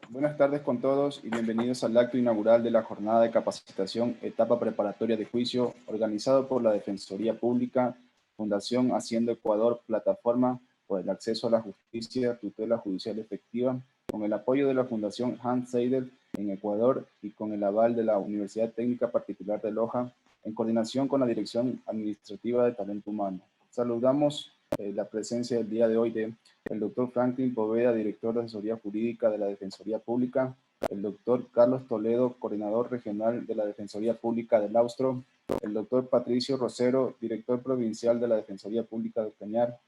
Buenas tardes con todos y bienvenidos al acto inaugural de la jornada de capacitación Etapa Preparatoria de Juicio, organizado por la Defensoría Pública, Fundación Haciendo Ecuador, Plataforma por el Acceso a la Justicia, Tutela Judicial Efectiva, con el apoyo de la Fundación Hans Seidel en Ecuador y con el aval de la Universidad Técnica Particular de Loja, en coordinación con la Dirección Administrativa de Talento Humano. Saludamos la presencia del día de hoy de el doctor Franklin Poveda, director de asesoría jurídica de la Defensoría Pública, el doctor Carlos Toledo, coordinador regional de la Defensoría Pública del Austro, el doctor Patricio Rosero, director provincial de la Defensoría Pública del Cañar,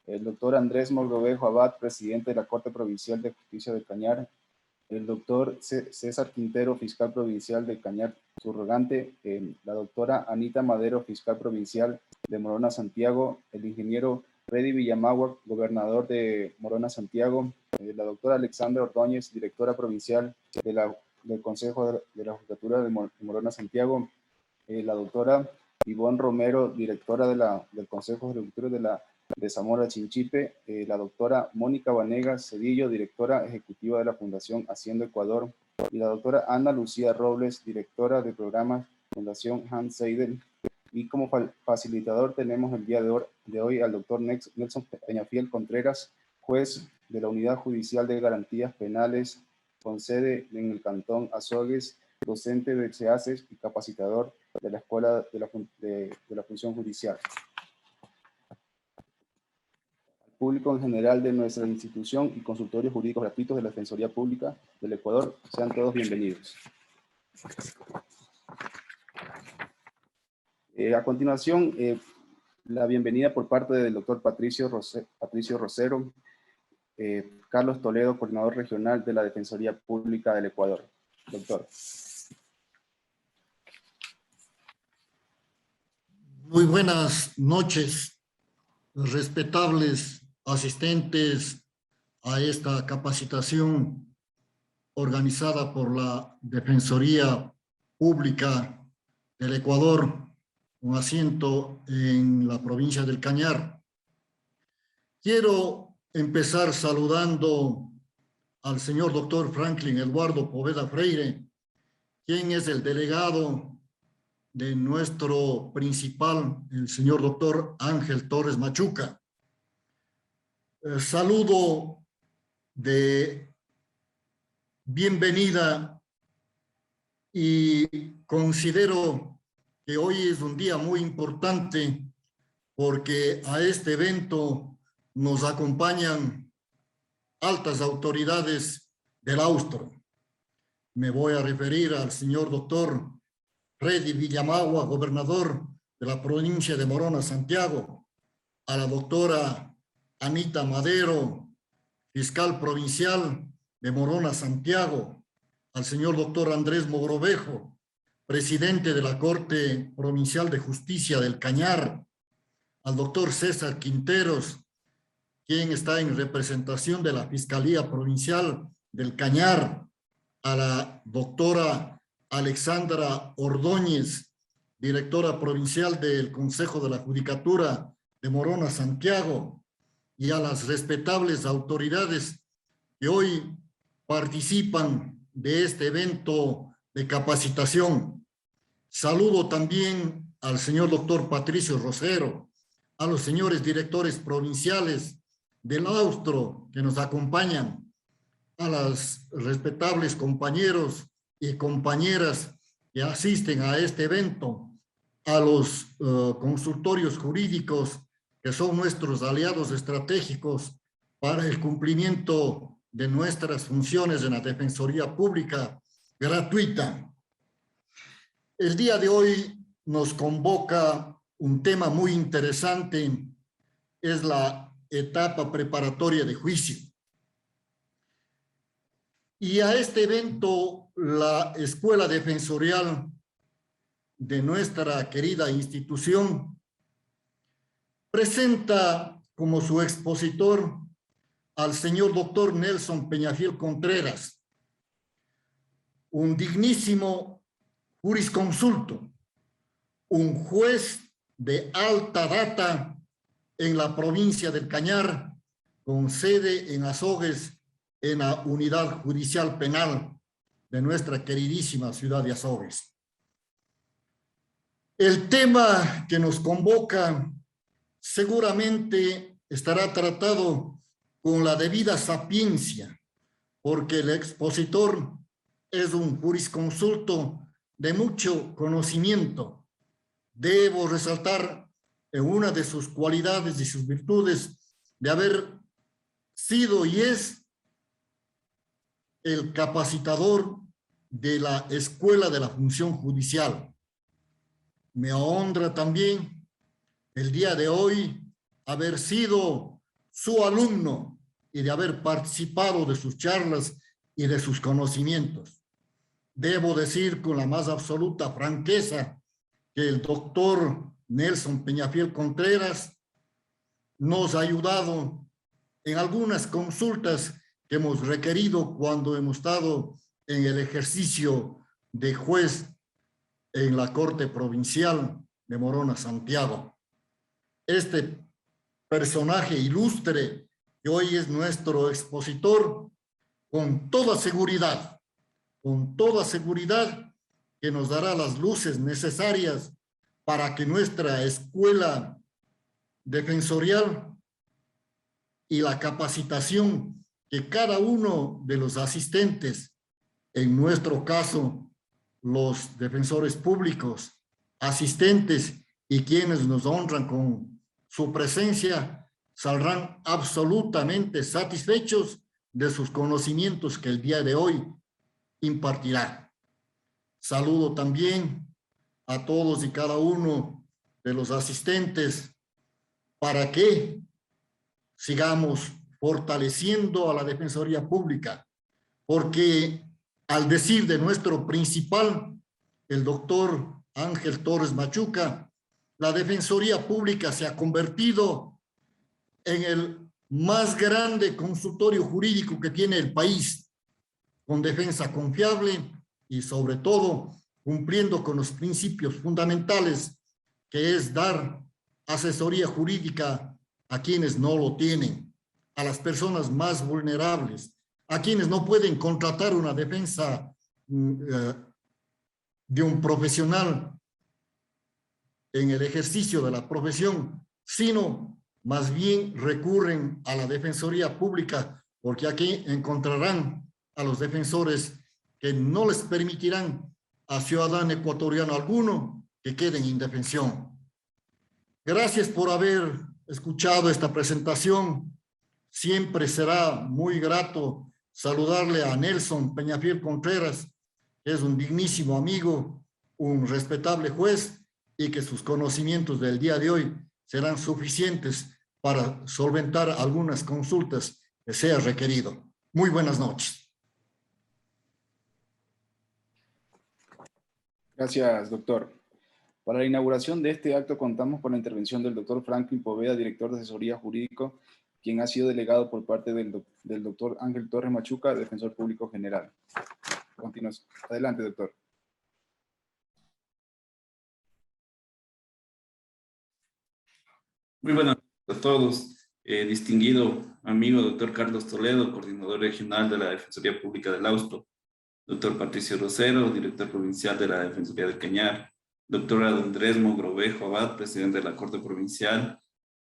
el doctor Andrés Mogrovejo Abad, presidente de la Corte Provincial de Justicia del Cañar, el doctor César Quintero, fiscal provincial de Cañar subrogante, la doctora Anita Madero, fiscal provincial de Morona Santiago, el ingeniero Freddy Villamagua, gobernador de Morona Santiago, la doctora Alexandra Ordóñez, directora provincial del Consejo de la Judicatura de Morona Santiago, la doctora Ivonne Romero, directora del Consejo de la Judicatura de Zamora Chinchipe, la doctora Mónica Vanegas Cedillo, directora ejecutiva de la Fundación Haciendo Ecuador, y la doctora Ana Lucía Robles, directora de programas Fundación Hans Seidel. Y como facilitador tenemos el día de hoy al doctor Nelson Peñafiel Contreras, juez de la Unidad Judicial de Garantías Penales con sede en el Cantón Azogues, docente del CEACES y capacitador de la Escuela de la Función Judicial. Público en general de nuestra institución y consultorios jurídicos gratuitos de la Defensoría Pública del Ecuador, sean todos bienvenidos. A continuación, la bienvenida por parte del doctor Patricio Rosero, Carlos Toledo, coordinador regional de la Defensoría Pública del Ecuador. Doctor. Muy buenas noches, respetables asistentes a esta capacitación organizada por la Defensoría Pública del Ecuador, con asiento en la provincia del Cañar. Quiero empezar saludando al señor doctor Franklin Eduardo Poveda Freire, quien es el delegado de nuestro principal, el señor doctor Ángel Torres Machuca. Saludo de bienvenida y considero que hoy es un día muy importante porque a este evento nos acompañan altas autoridades del Austro. Me voy a referir al señor doctor Freddy Villamagua, gobernador de la provincia de Morona Santiago, a la doctora Anita Madero, fiscal provincial de Morona Santiago, al señor doctor Andrés Mogrovejo, presidente de la Corte Provincial de Justicia del Cañar, al doctor César Quinteros, quien está en representación de la Fiscalía Provincial del Cañar, a la doctora Alexandra Ordóñez, directora provincial del Consejo de la Judicatura de Morona Santiago, y a las respetables autoridades que hoy participan de este evento de capacitación. Saludo también al señor doctor Patricio Rosero, a los señores directores provinciales del Austro que nos acompañan, a los respetables compañeros y compañeras que asisten a este evento, a los consultorios jurídicos que son nuestros aliados estratégicos para el cumplimiento de nuestras funciones en la Defensoría Pública gratuita. El día de hoy nos convoca un tema muy interesante, es la etapa preparatoria de juicio. Y a este evento, la Escuela Defensorial de nuestra querida institución presenta como su expositor al señor doctor Nelson Peñafiel Contreras, un dignísimo jurisconsulto, un juez de alta data en la provincia del Cañar, con sede en Azogues en la unidad judicial penal de nuestra queridísima ciudad de Azogues. El tema que nos convoca seguramente estará tratado con la debida sapiencia, porque el expositor es un jurisconsulto de mucho conocimiento. Debo resaltar en una de sus cualidades y sus virtudes de haber sido y es el capacitador de la Escuela de la Función Judicial. Me honra también el día de hoy haber sido su alumno y de haber participado de sus charlas y de sus conocimientos. Debo decir con la más absoluta franqueza que el doctor Nelson Peñafiel Contreras nos ha ayudado en algunas consultas que hemos requerido cuando hemos estado en el ejercicio de juez en la Corte Provincial de Morona, Santiago. Este personaje ilustre que hoy es nuestro expositor, con toda seguridad que nos dará las luces necesarias para que nuestra escuela defensorial y la capacitación que cada uno de los asistentes, en nuestro caso, los defensores públicos, asistentes y quienes nos honran con su presencia, saldrán absolutamente satisfechos de sus conocimientos que el día de hoy impartirá. Saludo también a todos y cada uno de los asistentes para que sigamos fortaleciendo a la Defensoría Pública, porque al decir de nuestro principal, el doctor Ángel Torres Machuca, la Defensoría Pública se ha convertido en el más grande consultorio jurídico que tiene el país, con defensa confiable y sobre todo cumpliendo con los principios fundamentales, que es dar asesoría jurídica a quienes no lo tienen, a las personas más vulnerables, a quienes no pueden contratar una defensa de un profesional en el ejercicio de la profesión, sino más bien recurren a la Defensoría Pública, porque aquí encontrarán a los defensores que no les permitirán a ciudadano ecuatoriano alguno que quede en indefensión. Gracias por haber escuchado esta presentación. Siempre será muy grato saludarle a Nelson Peñafiel Contreras, que es un dignísimo amigo, un respetable juez, y que sus conocimientos del día de hoy serán suficientes para solventar algunas consultas que sea requerido. Muy buenas noches. Gracias, doctor. Para la inauguración de este acto contamos con la intervención del doctor Franklin Poveda, director de asesoría jurídico, quien ha sido delegado por parte del doctor Ángel Torres Machuca, defensor público general. Continuamos. Adelante, doctor. Muy buenas noches a todos. Distinguido amigo doctor Carlos Toledo, coordinador regional de la Defensoría Pública del Austro, doctor Patricio Rosero, director provincial de la Defensoría del Cañar, doctor Andrés Mogrovejo Abad, presidente de la Corte Provincial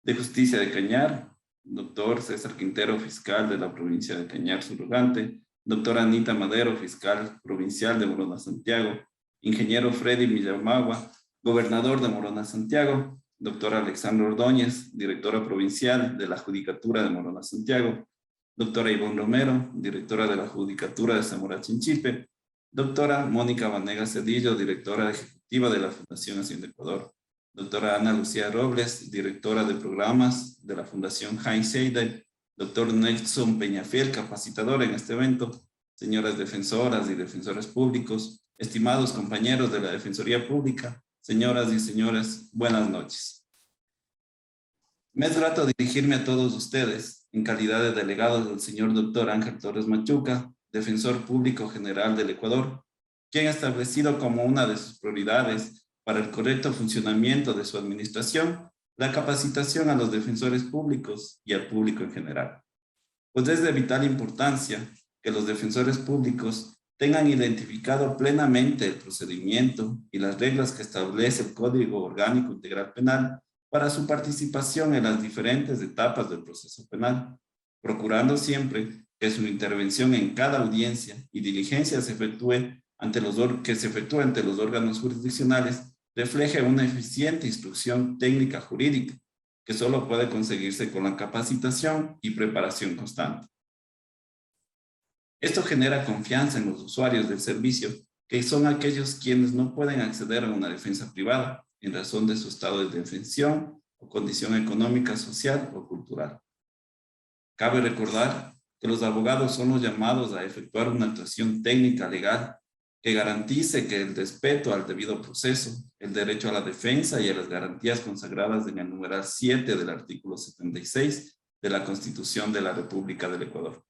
de Justicia de Cañar, doctor César Quintero, fiscal de la provincia de Cañar subrogante, doctora Anita Madero, fiscal provincial de Morona Santiago, ingeniero Freddy Millamagua, gobernador de Morona Santiago, doctora Alexandra Ordóñez, directora provincial de la Judicatura de Morona Santiago, doctora Ivonne Romero, directora de la Judicatura de Zamora Chinchipe, doctora Mónica Vanegas Cedillo, directora ejecutiva de la Fundación Hacienda Ecuador, doctora Ana Lucía Robles, directora de programas de la Fundación Heinz Seidel, doctor Nelson Peñafiel, capacitador en este evento, señoras defensoras y defensores públicos, estimados compañeros de la Defensoría Pública, señoras y señores, buenas noches. Me es grato dirigirme a todos ustedes en calidad de delegado del señor doctor Ángel Torres Machuca, defensor público general del Ecuador, quien ha establecido como una de sus prioridades para el correcto funcionamiento de su administración la capacitación a los defensores públicos y al público en general. pues es de vital importancia que los defensores públicos tengan identificado plenamente el procedimiento y las reglas que establece el Código Orgánico Integral Penal para su participación en las diferentes etapas del proceso penal, procurando siempre que su intervención en cada audiencia y diligencia se efectúe ante los órganos jurisdiccionales refleje una eficiente instrucción técnica jurídica que solo puede conseguirse con la capacitación y preparación constante. Esto genera confianza en los usuarios del servicio, que son aquellos quienes no pueden acceder a una defensa privada en razón de su estado de indefensión o condición económica, social o cultural. Cabe recordar que los abogados son los llamados a efectuar una actuación técnica legal que garantice que el respeto al debido proceso, el derecho a la defensa y a las garantías consagradas en el numeral 7 del artículo 76 de la Constitución de la República del Ecuador.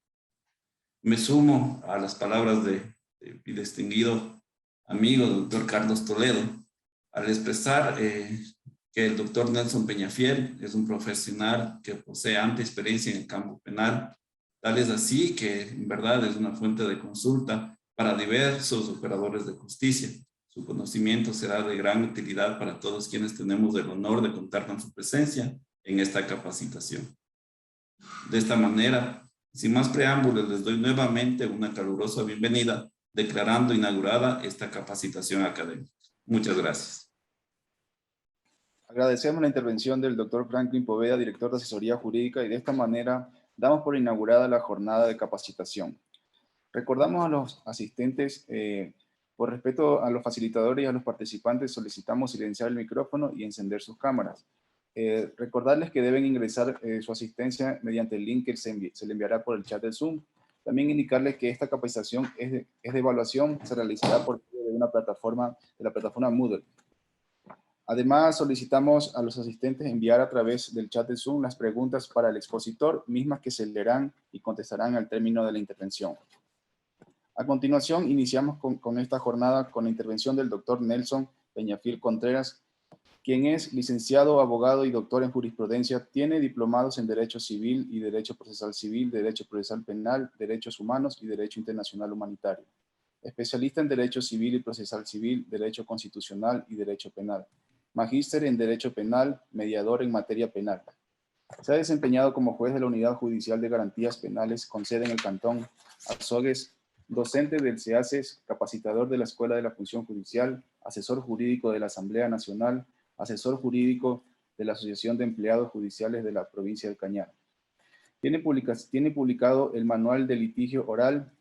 Me sumo a las palabras de mi distinguido amigo, doctor Carlos Toledo, al expresar que el doctor Nelson Peñafiel es un profesional que posee amplia experiencia en el campo penal, tal es así que en verdad es una fuente de consulta para diversos operadores de justicia. Su conocimiento será de gran utilidad para todos quienes tenemos el honor de contar con su presencia en esta capacitación. De esta manera, sin más preámbulos, les doy nuevamente una calurosa bienvenida, declarando inaugurada esta capacitación académica. Muchas gracias. Agradecemos la intervención del doctor Franklin Poveda, director de Asesoría Jurídica, y de esta manera damos por inaugurada la jornada de capacitación. Recordamos a los asistentes, por respeto a los facilitadores y a los participantes, solicitamos silenciar el micrófono y encender sus cámaras. Recordarles que deben ingresar su asistencia mediante el link que se le enviará por el chat de Zoom. También indicarles que esta capacitación es de evaluación, se realizará por medio de una plataforma, de la plataforma Moodle. Además, solicitamos a los asistentes enviar a través del chat de Zoom las preguntas para el expositor, mismas que se leerán y contestarán al término de la intervención. A continuación, iniciamos con esta jornada con la intervención del doctor Nelson Peñafiel Contreras, quien es licenciado, abogado y doctor en jurisprudencia, tiene diplomados en Derecho Civil y Derecho Procesal Civil, Derecho Procesal Penal, Derechos Humanos y Derecho Internacional Humanitario. Especialista en Derecho Civil y Procesal Civil, Derecho Constitucional y Derecho Penal. Magíster en Derecho Penal, mediador en materia penal. Se ha desempeñado como juez de la Unidad Judicial de Garantías Penales con sede en el Cantón Azogues, docente del CEACES, capacitador de la Escuela de la Función Judicial, asesor jurídico de la Asamblea Nacional, asesor jurídico de la Asociación de Empleados Judiciales de la Provincia del Cañar. Tiene publicado el Manual de Litigio Oral,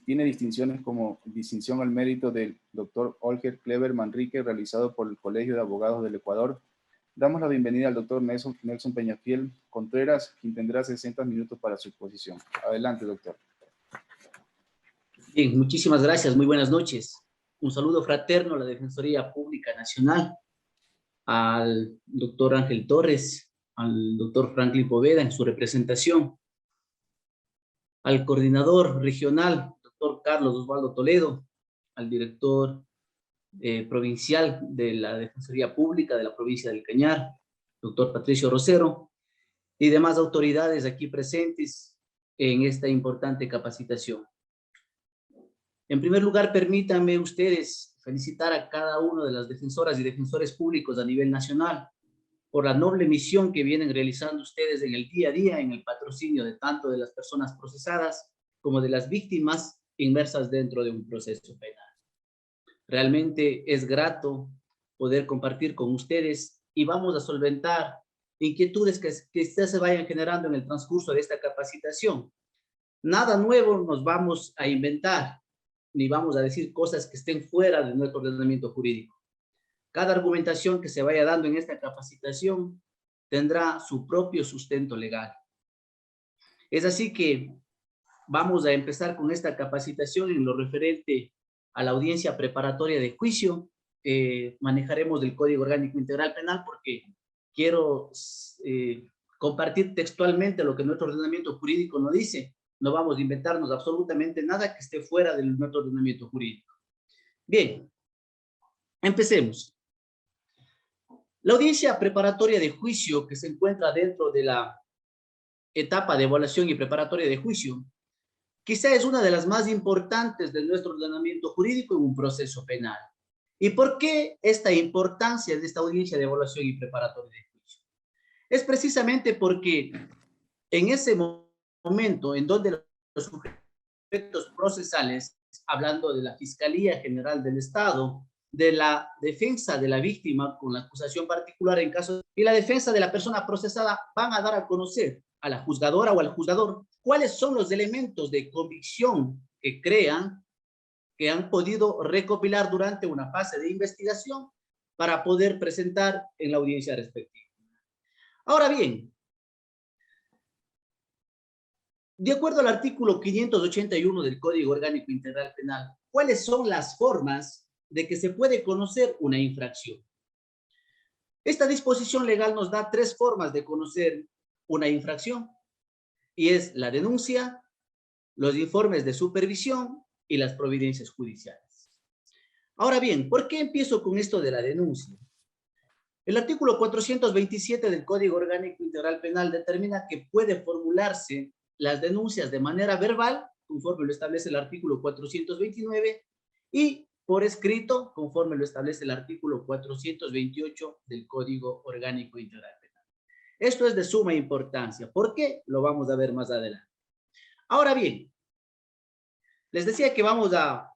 tiene distinciones como Distinción al Mérito del Dr. Olger Clever Manrique, realizado por el Colegio de Abogados del Ecuador. Damos la bienvenida al doctor Nelson Peñafiel Contreras, quien tendrá 60 minutos para su exposición. Adelante, doctor. Bien, muchísimas gracias. Muy buenas noches. Un saludo fraterno a la Defensoría Pública Nacional, al doctor Ángel Torres, al doctor Franklin Poveda en su representación, al coordinador regional, doctor Carlos Osvaldo Toledo, al director provincial de la Defensoría Pública de la provincia del Cañar, doctor Patricio Rosero, y demás autoridades aquí presentes en esta importante capacitación. En primer lugar, permítanme ustedes felicitar a cada uno de las defensoras y defensores públicos a nivel nacional por la noble misión que vienen realizando ustedes en el día a día, en el patrocinio de tanto de las personas procesadas como de las víctimas inmersas dentro de un proceso penal. Realmente es grato poder compartir con ustedes y vamos a solventar inquietudes que ustedes se vayan generando en el transcurso de esta capacitación. Nada nuevo nos vamos a inventar, ni vamos a decir cosas que estén fuera de nuestro ordenamiento jurídico. Cada argumentación que se vaya dando en esta capacitación tendrá su propio sustento legal. Es así que vamos a empezar con esta capacitación en lo referente a la audiencia preparatoria de juicio. Manejaremos el Código Orgánico Integral Penal porque quiero compartir textualmente lo que nuestro ordenamiento jurídico nos dice. No vamos a inventarnos absolutamente nada que esté fuera de nuestro ordenamiento jurídico. Bien, empecemos. La audiencia preparatoria de juicio que se encuentra dentro de la etapa de evaluación y preparatoria de juicio, quizá es una de las más importantes de nuestro ordenamiento jurídico en un proceso penal. ¿Y por qué esta importancia de esta audiencia de evaluación y preparatoria de juicio? Es precisamente porque en ese momento en donde los sujetos procesales, hablando de la Fiscalía General del Estado, de la defensa de la víctima con la acusación particular en caso y la defensa de la persona procesada, van a dar a conocer a la juzgadora o al juzgador cuáles son los elementos de convicción que crean que han podido recopilar durante una fase de investigación para poder presentar en la audiencia respectiva. Ahora bien, de acuerdo al artículo 581 del Código Orgánico Integral Penal, ¿cuáles son las formas de que se puede conocer una infracción? Esta disposición legal nos da 3 formas de conocer una infracción, y es la denuncia, los informes de supervisión y las providencias judiciales. Ahora bien, ¿por qué empiezo con esto de la denuncia? El artículo 427 del Código Orgánico Integral Penal determina que puede formularse las denuncias de manera verbal, conforme lo establece el artículo 429, y por escrito, conforme lo establece el artículo 428 del Código Orgánico Integral Penal. Esto es de suma importancia. ¿Por qué? Lo vamos a ver más adelante. Ahora bien, les decía que vamos a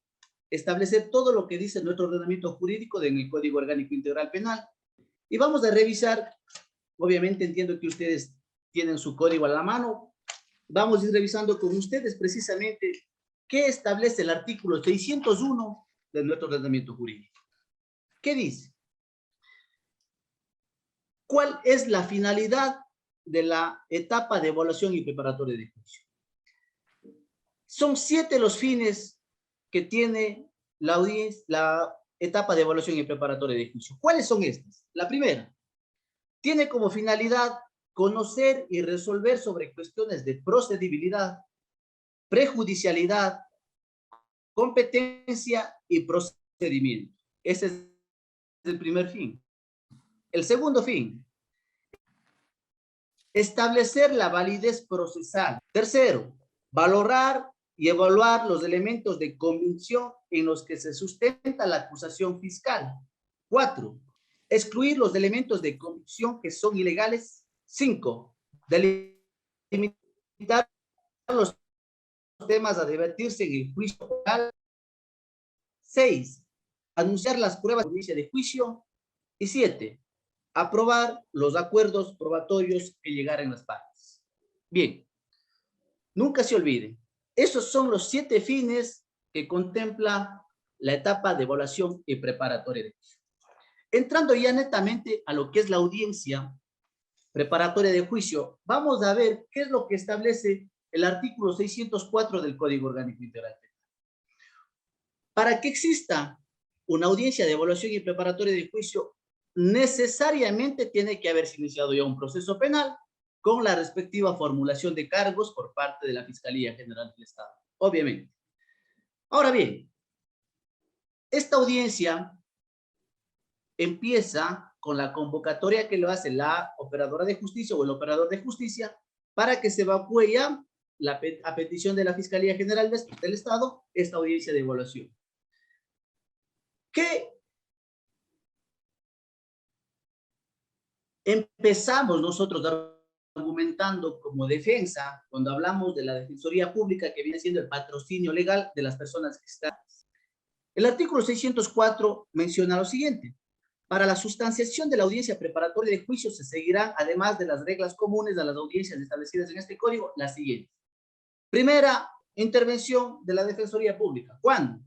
establecer todo lo que dice nuestro ordenamiento jurídico en el Código Orgánico Integral Penal y vamos a revisar, obviamente entiendo que ustedes tienen su código a la mano, vamos a ir revisando con ustedes precisamente qué establece el artículo 601 de nuestro ordenamiento jurídico. ¿Qué dice? ¿Cuál es la finalidad de la etapa de evaluación y preparatoria de juicio? Son 7 los fines que tiene la etapa de evaluación y preparatoria de juicio. ¿Cuáles son estas? La primera, tiene como finalidad conocer y resolver sobre cuestiones de procedibilidad, prejudicialidad, competencia y procedimiento. Ese es el primer fin. El segundo fin, establecer la validez procesal. Tercero, valorar y evaluar los elementos de convicción en los que se sustenta la acusación fiscal. 4, excluir los elementos de convicción que son ilegales. 5, delimitar los temas a debatirse en el juicio oral. 6, anunciar las pruebas de audiencia de juicio. Y 7, aprobar los acuerdos probatorios que llegaren las partes. Bien, nunca se olviden, esos son los 7 fines que contempla la etapa de evaluación y preparatoria de juicio. Entrando ya netamente a lo que es la audiencia preparatoria de juicio, vamos a ver qué es lo que establece el artículo 604 del Código Orgánico Integral Penal. Para que exista una audiencia de evaluación y preparatoria de juicio, necesariamente tiene que haberse iniciado ya un proceso penal con la respectiva formulación de cargos por parte de la Fiscalía General del Estado, obviamente. Ahora bien, esta audiencia empieza con la convocatoria que lo hace la operadora de justicia o el operador de justicia para que se evacúe ya a petición de la Fiscalía General del Estado esta audiencia de evaluación. ¿Qué empezamos nosotros argumentando como defensa cuando hablamos de la Defensoría Pública, que viene siendo el patrocinio legal de las personas que están? El artículo 604 menciona lo siguiente: para la sustanciación de la audiencia preparatoria de juicio se seguirán, además de las reglas comunes a las audiencias establecidas en este código, las siguientes. Primera intervención de la Defensoría Pública. ¿Cuándo?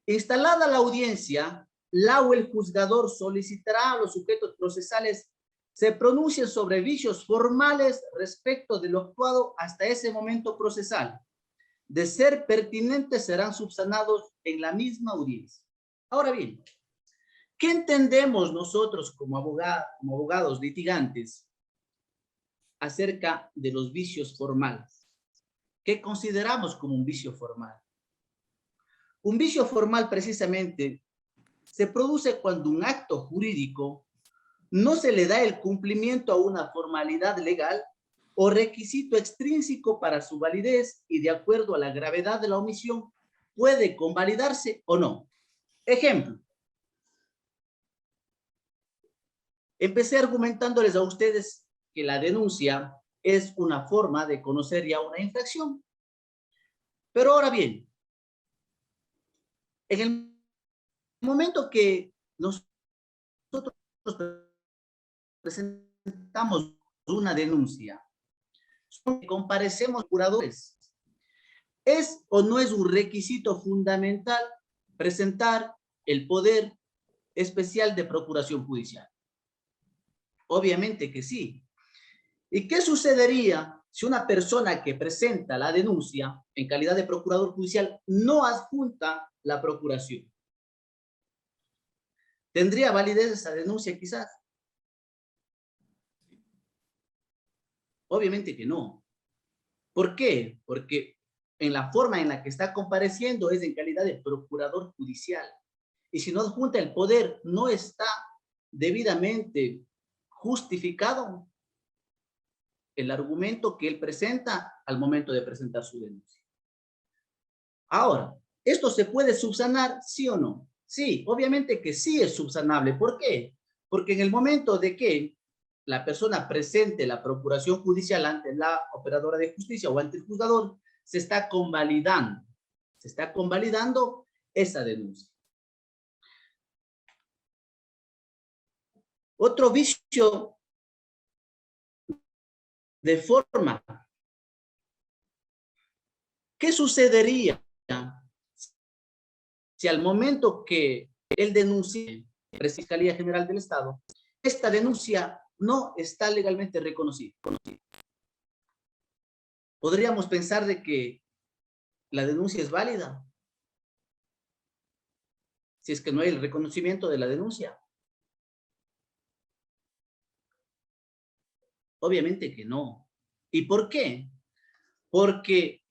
Instalada la audiencia, la o el juzgador solicitará a los sujetos procesales se pronuncien sobre vicios formales respecto de lo actuado hasta ese momento procesal. De ser pertinentes, serán subsanados en la misma audiencia. Ahora bien, ¿qué entendemos nosotros como abogados litigantes acerca de los vicios formales? ¿Qué consideramos como un vicio formal? Un vicio formal precisamente se produce cuando un acto jurídico no se le da el cumplimiento a una formalidad legal o requisito extrínseco para su validez y de acuerdo a la gravedad de la omisión puede convalidarse o no. Ejemplo. Empecé argumentándoles a ustedes que la denuncia es una forma de conocer ya una infracción. Pero ahora bien, en el momento que nosotros presentamos una denuncia, comparecemos curadores, ¿es o no es un requisito fundamental presentar el poder especial de procuración judicial? Obviamente que sí. ¿Y qué sucedería si una persona que presenta la denuncia en calidad de procurador judicial no adjunta la procuración? ¿Tendría validez esa denuncia quizás? Obviamente que no. ¿Por qué? Porque en la forma en la que está compareciendo es en calidad de procurador judicial. Y si no adjunta el poder, no está debidamente justificado el argumento que él presenta al momento de presentar su denuncia. Ahora, ¿esto se puede subsanar, sí o no? Sí, obviamente que sí es subsanable. ¿Por qué? Porque en el momento de que la persona presente la procuración judicial ante la operadora de justicia o ante el juzgador, se está convalidando esa denuncia. Otro vicio de forma. ¿Qué sucedería si al momento que él denuncie a la Fiscalía General del Estado, esta denuncia no está legalmente reconocida? Podríamos pensar de que la denuncia es válida si es que no hay el reconocimiento de la denuncia. Obviamente que no. ¿Y por qué? Porque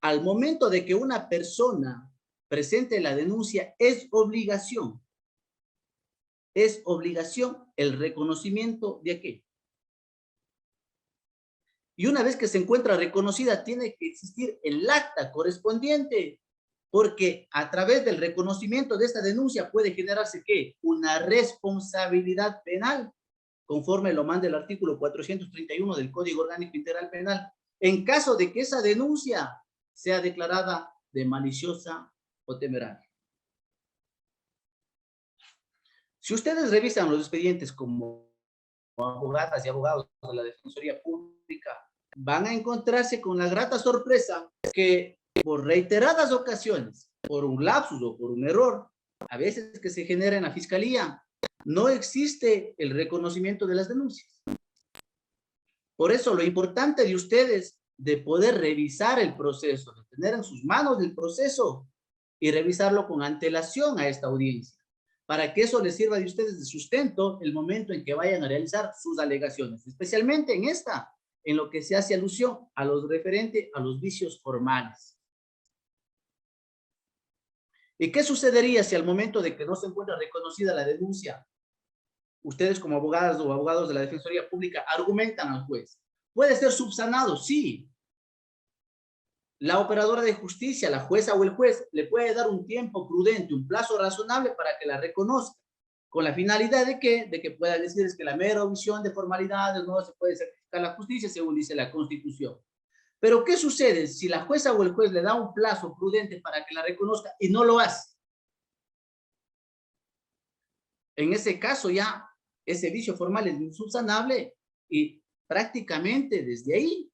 al momento de que una persona presente la denuncia, es obligación el reconocimiento de aquello. Y una vez que se encuentra reconocida, tiene que existir el acta correspondiente, porque a través del reconocimiento de esta denuncia puede generarse, ¿qué? Una responsabilidad penal, conforme lo manda el artículo 431 del Código Orgánico Integral Penal, en caso de que esa denuncia sea declarada de maliciosa o temeraria. Si ustedes revisan los expedientes como abogadas y abogados de la Defensoría Pública, van a encontrarse con la grata sorpresa que por reiteradas ocasiones, por un lapsus o por un error, a veces que se genera en la Fiscalía, no existe el reconocimiento de las denuncias. Por eso lo importante de ustedes de poder revisar el proceso, de tener en sus manos el proceso y revisarlo con antelación a esta audiencia, para que eso les sirva de ustedes de sustento el momento en que vayan a realizar sus alegaciones, especialmente en lo que se hace alusión a los referente a los vicios formales. ¿Y qué sucedería si al momento de que no se encuentra reconocida la denuncia, ustedes como abogadas o abogados de la Defensoría Pública argumentan al juez? ¿Puede ser subsanado? Sí. La operadora de justicia, la jueza o el juez, le puede dar un tiempo prudente, un plazo razonable para que la reconozca, con la finalidad de que pueda decir es que la mera omisión de formalidades no se puede certificar la justicia, según dice la Constitución. Pero ¿qué sucede si la jueza o el juez le da un plazo prudente para que la reconozca y no lo hace? En ese caso ya ese vicio formal es insubsanable y prácticamente desde ahí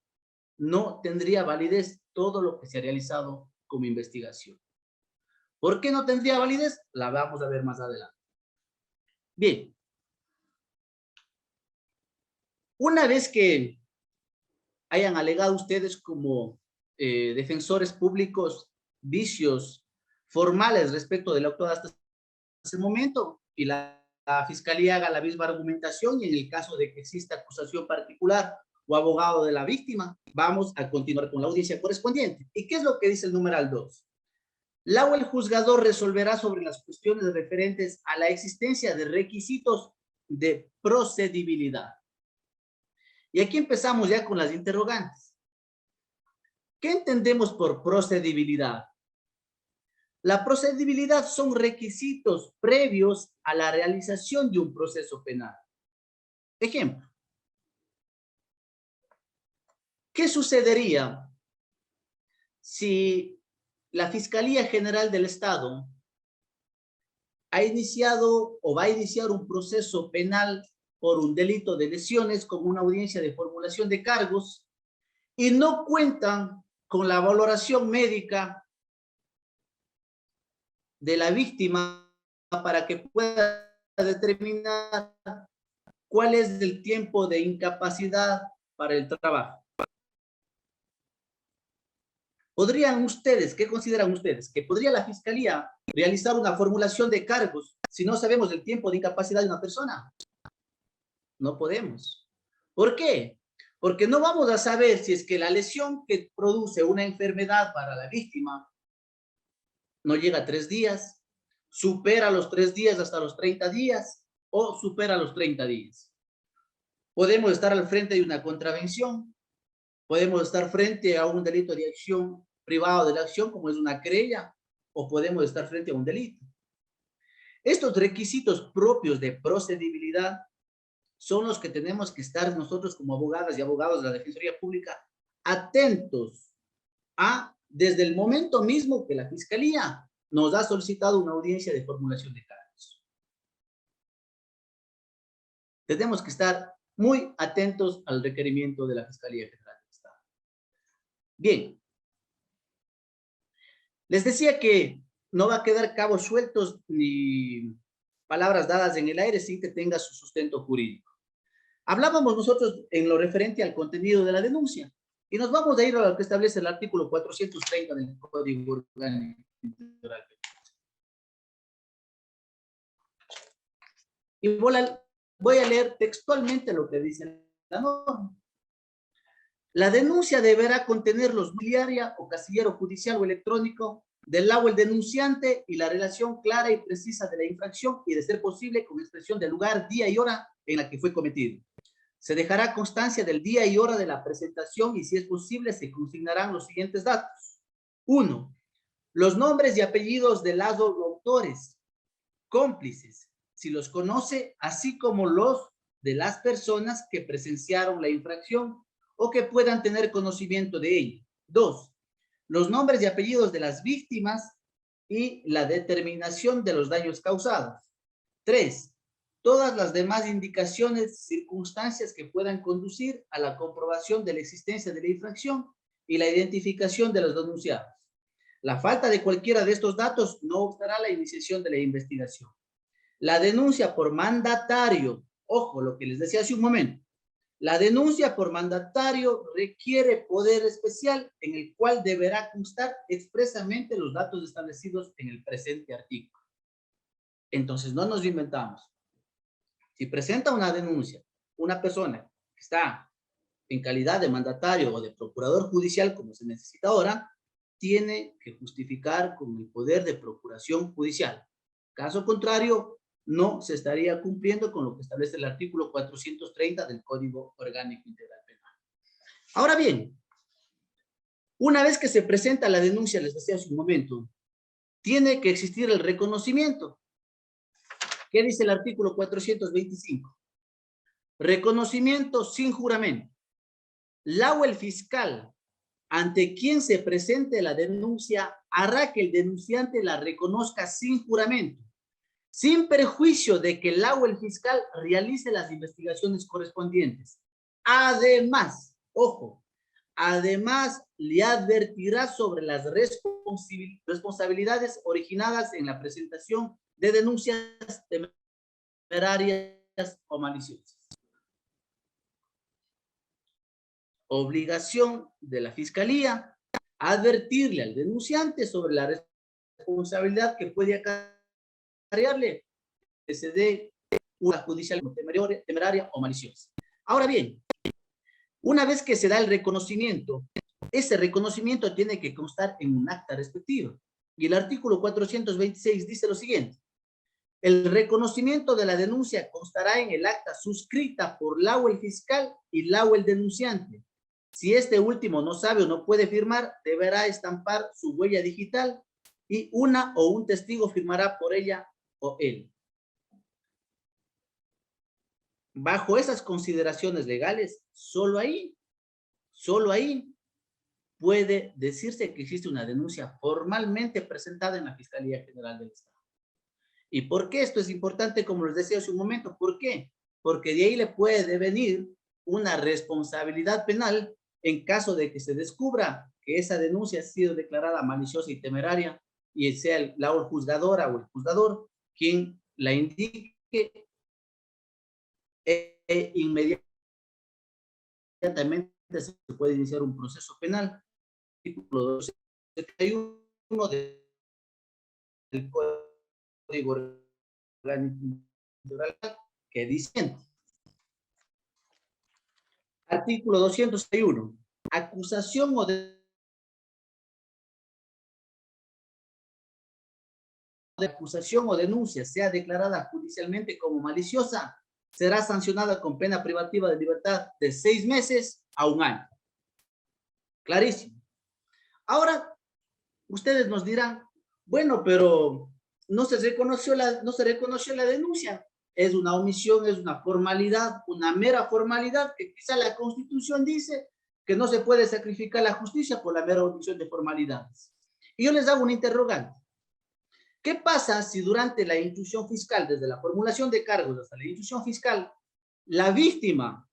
no tendría validez todo lo que se ha realizado como investigación. ¿Por qué no tendría validez? La vamos a ver más adelante. Bien. Una vez que hayan alegado ustedes como defensores públicos vicios formales respecto del actuado hasta ese momento y la Fiscalía haga la misma argumentación y en el caso de que exista acusación particular o abogado de la víctima, vamos a continuar con la audiencia correspondiente. ¿Y qué es lo que dice el numeral 2? La o el juzgador resolverá sobre las cuestiones referentes a la existencia de requisitos de procedibilidad. Y aquí empezamos ya con las interrogantes. ¿Qué entendemos por procedibilidad? La procedibilidad son requisitos previos a la realización de un proceso penal. Ejemplo. ¿Qué sucedería si la Fiscalía General del Estado ha iniciado o va a iniciar un proceso penal por un delito de lesiones con una audiencia de formulación de cargos y no cuentan con la valoración médica de la víctima para que pueda determinar cuál es el tiempo de incapacidad para el trabajo? ¿Podrían ustedes, qué consideran ustedes, que podría la Fiscalía realizar una formulación de cargos si no sabemos el tiempo de incapacidad de una persona? No podemos. ¿Por qué? Porque no vamos a saber si es que la lesión que produce una enfermedad para la víctima no llega a 3 días, supera los 3 días hasta los 30 días o supera los 30 días. Podemos estar al frente de una contravención, podemos estar frente a un delito de acción privado de la acción, como es una querella, o podemos estar frente a un delito. Estos requisitos propios de procedibilidad son los que tenemos que estar nosotros como abogadas y abogados de la Defensoría Pública atentos a, desde el momento mismo que la Fiscalía nos ha solicitado una audiencia de formulación de cargos. Tenemos que estar muy atentos al requerimiento de la Fiscalía General del Estado. Bien. Les decía que no va a quedar cabos sueltos ni palabras dadas en el aire sin que tenga su sustento jurídico. Hablábamos nosotros en lo referente al contenido de la denuncia y nos vamos a ir a lo que establece el artículo 430 del Código Orgánico Integral. Y voy a leer textualmente lo que dice la norma. La denuncia deberá contener los diaria o casillero judicial o electrónico del lado el denunciante y la relación clara y precisa de la infracción y de ser posible con expresión del lugar, día y hora en la que fue cometido. Se dejará constancia del día y hora de la presentación y si es posible se consignarán los siguientes datos. 1. Los nombres y apellidos de los autores, cómplices, si los conoce, así como los de las personas que presenciaron la infracción o que puedan tener conocimiento de ella. 2. Los nombres y apellidos de las víctimas y la determinación de los daños causados. 3. Todas las demás indicaciones, circunstancias que puedan conducir a la comprobación de la existencia de la infracción y la identificación de los denunciados. La falta de cualquiera de estos datos no obstará la iniciación de la investigación. La denuncia por mandatario, ojo, lo que les decía hace un momento, la denuncia por mandatario requiere poder especial en el cual deberá constar expresamente los datos establecidos en el presente artículo. Entonces, no nos inventamos. Si presenta una denuncia, una persona que está en calidad de mandatario o de procurador judicial, como se necesita ahora, tiene que justificar con el poder de procuración judicial. Caso contrario, no se estaría cumpliendo con lo que establece el artículo 430 del Código Orgánico Integral Penal. Ahora bien, una vez que se presenta la denuncia, les decía hace un momento, tiene que existir el reconocimiento. ¿Qué dice el artículo 425? Reconocimiento sin juramento. La o el fiscal ante quien se presente la denuncia hará que el denunciante la reconozca sin juramento, sin perjuicio de que el o el fiscal realice las investigaciones correspondientes. Además, ojo, además le advertirá sobre las responsabilidades originadas en la presentación de denuncias temerarias o maliciosas. Obligación de la Fiscalía advertirle al denunciante sobre la responsabilidad que puede acarrearle que se dé una judicial temeraria o maliciosa. Ahora bien, una vez que se da el reconocimiento, ese reconocimiento tiene que constar en un acta respectiva. Y el artículo 426 dice lo siguiente. El reconocimiento de la denuncia constará en el acta suscrita por la o el fiscal y la o el denunciante. Si este último no sabe o no puede firmar, deberá estampar su huella digital y una o un testigo firmará por ella o él. Bajo esas consideraciones legales, solo ahí puede decirse que existe una denuncia formalmente presentada en la Fiscalía General del Estado. ¿Y por qué esto es importante? Como les decía hace un momento, ¿por qué? Porque de ahí le puede devenir una responsabilidad penal en caso de que se descubra que esa denuncia ha sido declarada maliciosa y temeraria y sea la juzgadora o el juzgador quien la indique inmediatamente se puede iniciar un proceso penal. Artículo 271 del Código Orgánico que dice: artículo 261, acusación o acusación o denuncia sea declarada judicialmente como maliciosa, será sancionada con pena privativa de libertad de 6 meses a 1 año. Clarísimo. Ahora, ustedes nos dirán, bueno, pero no se reconoció la denuncia. Es una omisión, es una formalidad, una mera formalidad que quizá la Constitución dice que no se puede sacrificar la justicia por la mera omisión de formalidades. Y yo les hago un interrogante. ¿Qué pasa si durante la instrucción fiscal, desde la formulación de cargos hasta la instrucción fiscal, la víctima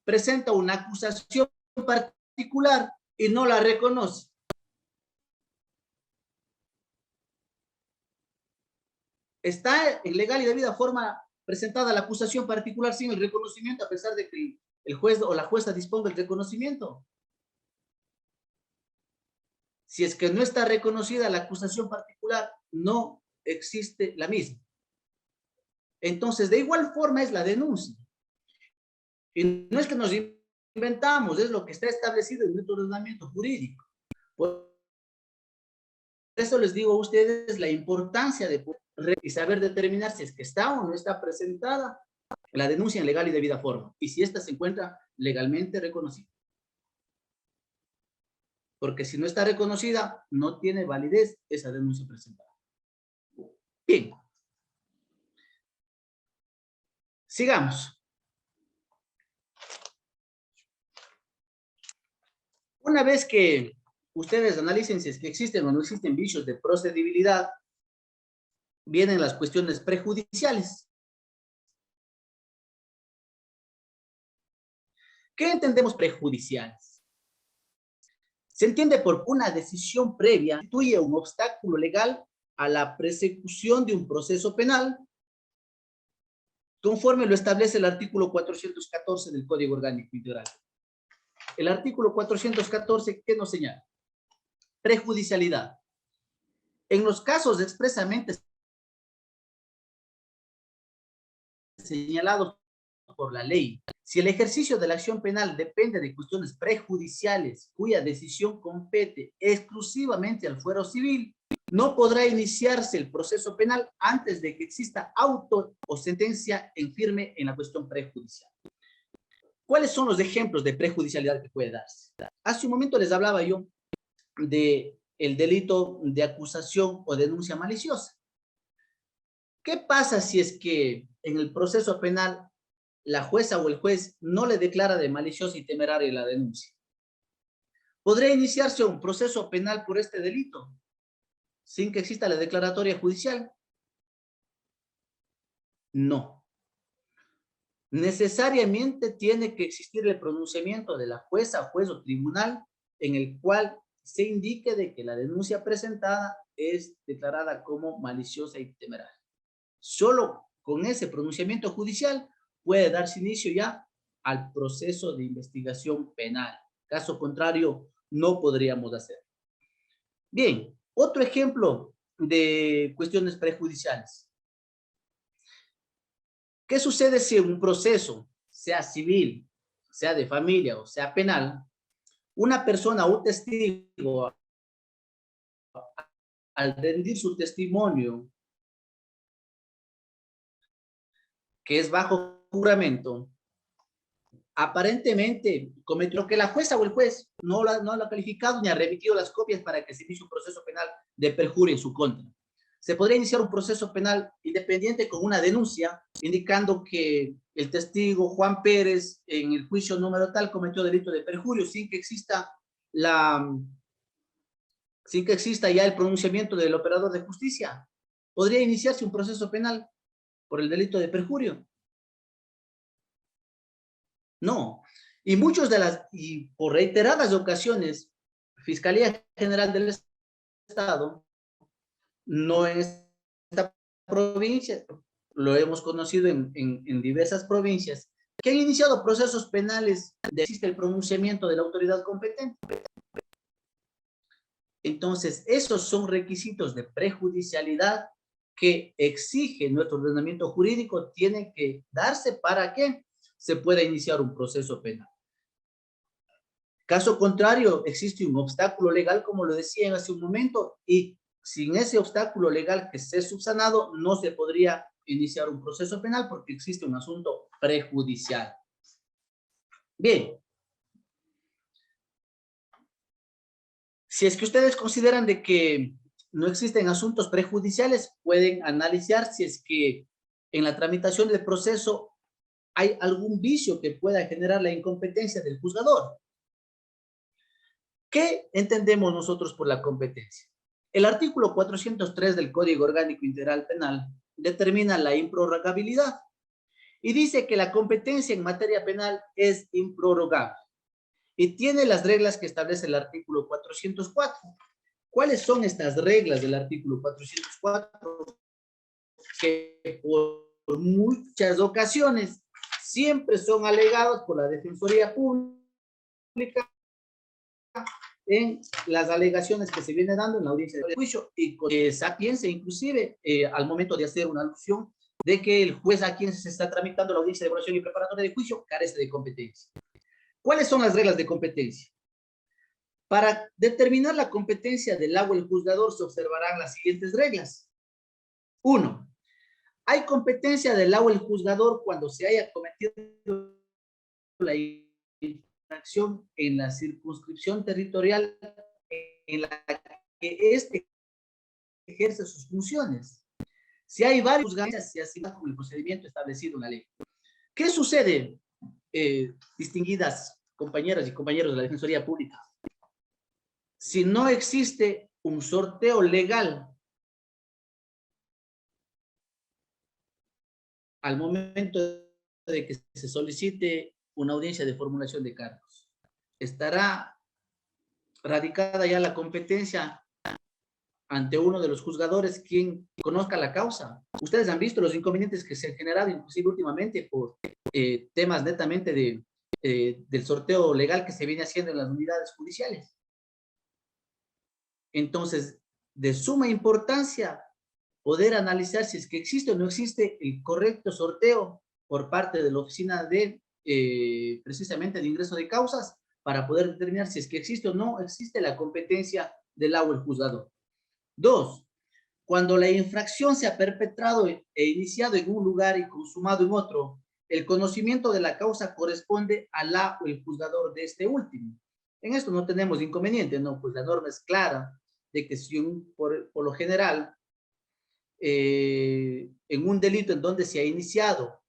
presenta una acusación particular y no la reconoce? Está en legal y debida forma presentada la acusación particular sin el reconocimiento, a pesar de que el juez o la jueza disponga el reconocimiento. Si es que no está reconocida la acusación particular, no existe la misma. Entonces, de igual forma es la denuncia. Y no es que nos inventamos, es lo que está establecido en nuestro ordenamiento jurídico. Por eso les digo a ustedes la importancia de y saber determinar si es que está o no está presentada la denuncia en legal y debida forma, y si ésta se encuentra legalmente reconocida. Porque si no está reconocida, no tiene validez esa denuncia presentada. Bien. Sigamos. Una vez que ustedes analicen si es que existen o no existen vicios de procedibilidad, vienen las cuestiones prejudiciales. ¿Qué entendemos prejudiciales? Se entiende por una decisión previa que constituye un obstáculo legal a la persecución de un proceso penal, conforme lo establece el artículo 414 del Código Orgánico Integral. El artículo 414, ¿qué nos señala? Prejudicialidad. En los casos expresamente señalados por la ley, si el ejercicio de la acción penal depende de cuestiones prejudiciales cuya decisión compete exclusivamente al fuero civil, no podrá iniciarse el proceso penal antes de que exista auto o sentencia en firme en la cuestión prejudicial. ¿Cuáles son los ejemplos de prejudicialidad que puede darse? Hace un momento les hablaba yo de el delito de acusación o denuncia maliciosa. ¿Qué pasa si es que en el proceso penal la jueza o el juez no le declara de maliciosa y temeraria la denuncia? ¿Podría iniciarse un proceso penal por este delito sin que exista la declaratoria judicial? No. Necesariamente tiene que existir el pronunciamiento de la jueza, juez o tribunal en el cual se indique de que la denuncia presentada es declarada como maliciosa y temeraria. Solo con ese pronunciamiento judicial puede darse inicio ya al proceso de investigación penal. Caso contrario, no podríamos hacerlo. Bien, otro ejemplo de cuestiones prejudiciales. ¿Qué sucede si en un proceso, sea civil, sea de familia o sea penal, una persona o un testigo, al rendir su testimonio, que es bajo juramento, aparentemente cometió que la jueza o el juez no lo ha calificado ni ha remitido las copias para que se inicie un proceso penal de perjurio en su contra. Se podría iniciar un proceso penal independiente con una denuncia indicando que el testigo Juan Pérez en el juicio número tal cometió delito de perjurio sin que exista ya el pronunciamiento del operador de justicia. Podría iniciarse un proceso penal por el delito de perjurio. No. Y por reiteradas ocasiones, Fiscalía General del Estado, no en esta provincia, lo hemos conocido en diversas provincias, que han iniciado procesos penales donde existe el pronunciamiento de la autoridad competente. Entonces, esos son requisitos de prejudicialidad que exige nuestro ordenamiento jurídico, tienen que darse para que se pueda iniciar un proceso penal. Caso contrario, existe un obstáculo legal, como lo decía hace un momento, y sin ese obstáculo legal que esté subsanado, no se podría iniciar un proceso penal porque existe un asunto prejudicial. Bien. Si es que ustedes consideran de que no existen asuntos prejudiciales, pueden analizar si es que en la tramitación del proceso hay algún vicio que pueda generar la incompetencia del juzgador. ¿Qué entendemos nosotros por la competencia? El artículo 403 del Código Orgánico Integral Penal determina la improrrogabilidad y dice que la competencia en materia penal es improrrogable y tiene las reglas que establece el artículo 404. ¿Cuáles son estas reglas del artículo 404? Que por muchas ocasiones siempre son alegados por la Defensoría Pública en las alegaciones que se viene dando en la audiencia de juicio y que piense inclusive al momento de hacer una alusión de que el juez a quien se está tramitando la audiencia de evaluación y preparatoria de juicio carece de competencia. ¿Cuáles son las reglas de competencia? Para determinar la competencia del agua el juzgador se observarán las siguientes reglas. 1. Hay competencia del agua el juzgador cuando se haya cometido la infracción en la circunscripción territorial en la que éste ejerce sus funciones. Si hay varios juzgados, se asigna con el procedimiento establecido en la ley. ¿Qué sucede, distinguidas compañeras y compañeros de la Defensoría Pública? Si no existe un sorteo legal al momento de que se solicite una audiencia de formulación de cargos, estará radicada ya la competencia ante uno de los juzgadores quien conozca la causa. Ustedes han visto los inconvenientes que se han generado, inclusive últimamente, por temas netamente del sorteo legal que se viene haciendo en las unidades judiciales. Entonces, de suma importancia poder analizar si es que existe o no existe el correcto sorteo por parte de la oficina de, precisamente, de ingreso de causas, para poder determinar si es que existe o no existe la competencia del agua el juzgador. 2. Cuando la infracción se ha perpetrado e iniciado en un lugar y consumado en otro, el conocimiento de la causa corresponde al o el juzgador de este último. En esto no tenemos inconveniente, ¿no? Pues la norma es clara de que si por lo general, en un delito en donde se ha iniciado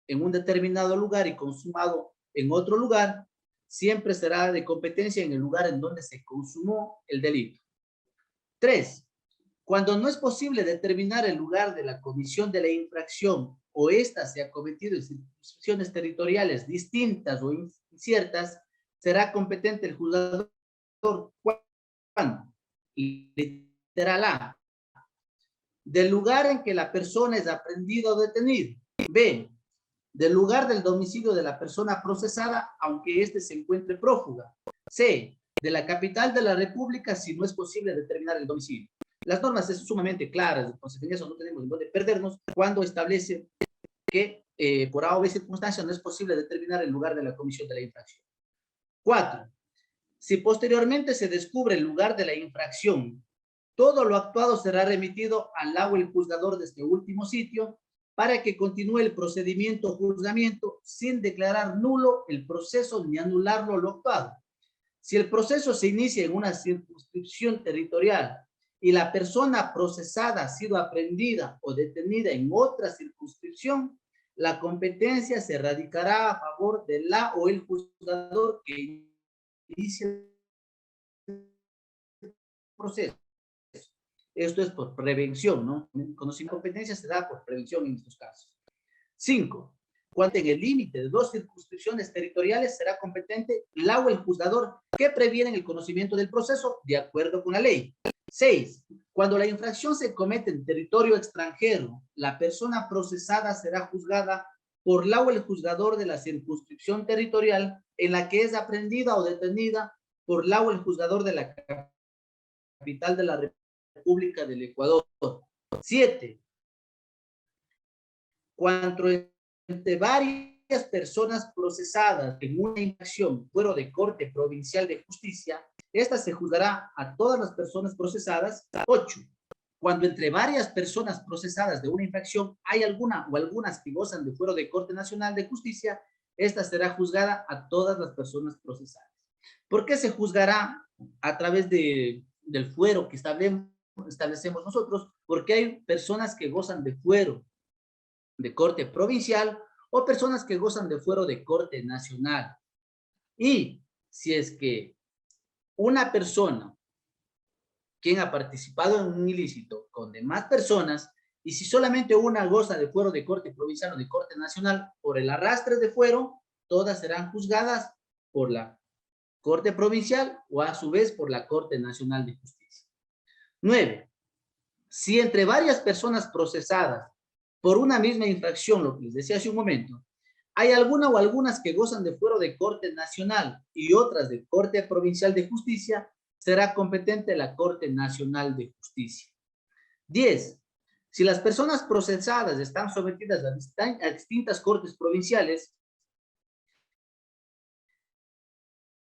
en un determinado lugar y consumado en otro lugar, siempre será de competencia en el lugar en donde se consumó el delito. 3. Cuando no es posible determinar el lugar de la comisión de la infracción o ésta se ha cometido en circunscripciones territoriales distintas o inciertas, será competente el juzgador cuando, literal A, del lugar en que la persona es aprehendida o detenida. B, del lugar del domicilio de la persona procesada, aunque éste se encuentre prófuga. C, de la capital de la República, si no es posible determinar el domicilio. Las normas son sumamente claras, entonces en eso no tenemos en dónde perdernos cuando establece que por A o B circunstancias no es posible determinar el lugar de la comisión de la infracción. 4. Si posteriormente se descubre el lugar de la infracción, todo lo actuado será remitido al o el juzgador de este último sitio para que continúe el procedimiento o juzgamiento sin declarar nulo el proceso ni anularlo lo actuado. Si el proceso se inicia en una circunscripción territorial y la persona procesada ha sido aprehendida o detenida en otra circunscripción, la competencia se radicará a favor de la o el juzgador que inicia el proceso. Esto es por prevención, ¿no? Conocimiento de competencia se da por prevención en estos casos. 5. Cuando en el límite de 2 circunscripciones territoriales será competente la o el juzgador que previene el conocimiento del proceso de acuerdo con la ley. 6. Cuando la infracción se comete en territorio extranjero, la persona procesada será juzgada por la o el juzgador de la circunscripción territorial en la que es aprehendida o detenida por la o el juzgador de la capital de la República del Ecuador. 7. Cuando entre varias personas procesadas en una infracción fuera de Corte Provincial de Justicia, esta se juzgará a todas las personas procesadas. 8. Cuando entre varias personas procesadas de una infracción hay alguna o algunas que gozan de fuero de Corte Nacional de Justicia, esta será juzgada a todas las personas procesadas. ¿Por qué se juzgará a través del fuero que establecemos nosotros? Porque hay personas que gozan de fuero de Corte Provincial o personas que gozan de fuero de Corte Nacional. Y si es que una persona quien ha participado en un ilícito con demás personas, y si solamente una goza de fuero de Corte Provincial o de Corte Nacional, por el arrastre de fuero, todas serán juzgadas por la Corte Provincial o a su vez por la Corte Nacional de Justicia. 9. Si entre varias personas procesadas por una misma infracción, lo que les decía hace un momento, hay alguna o algunas que gozan de fuero de Corte Nacional y otras de Corte Provincial de Justicia, será competente la Corte Nacional de Justicia. 10. Si las personas procesadas están sometidas a distintas cortes provinciales,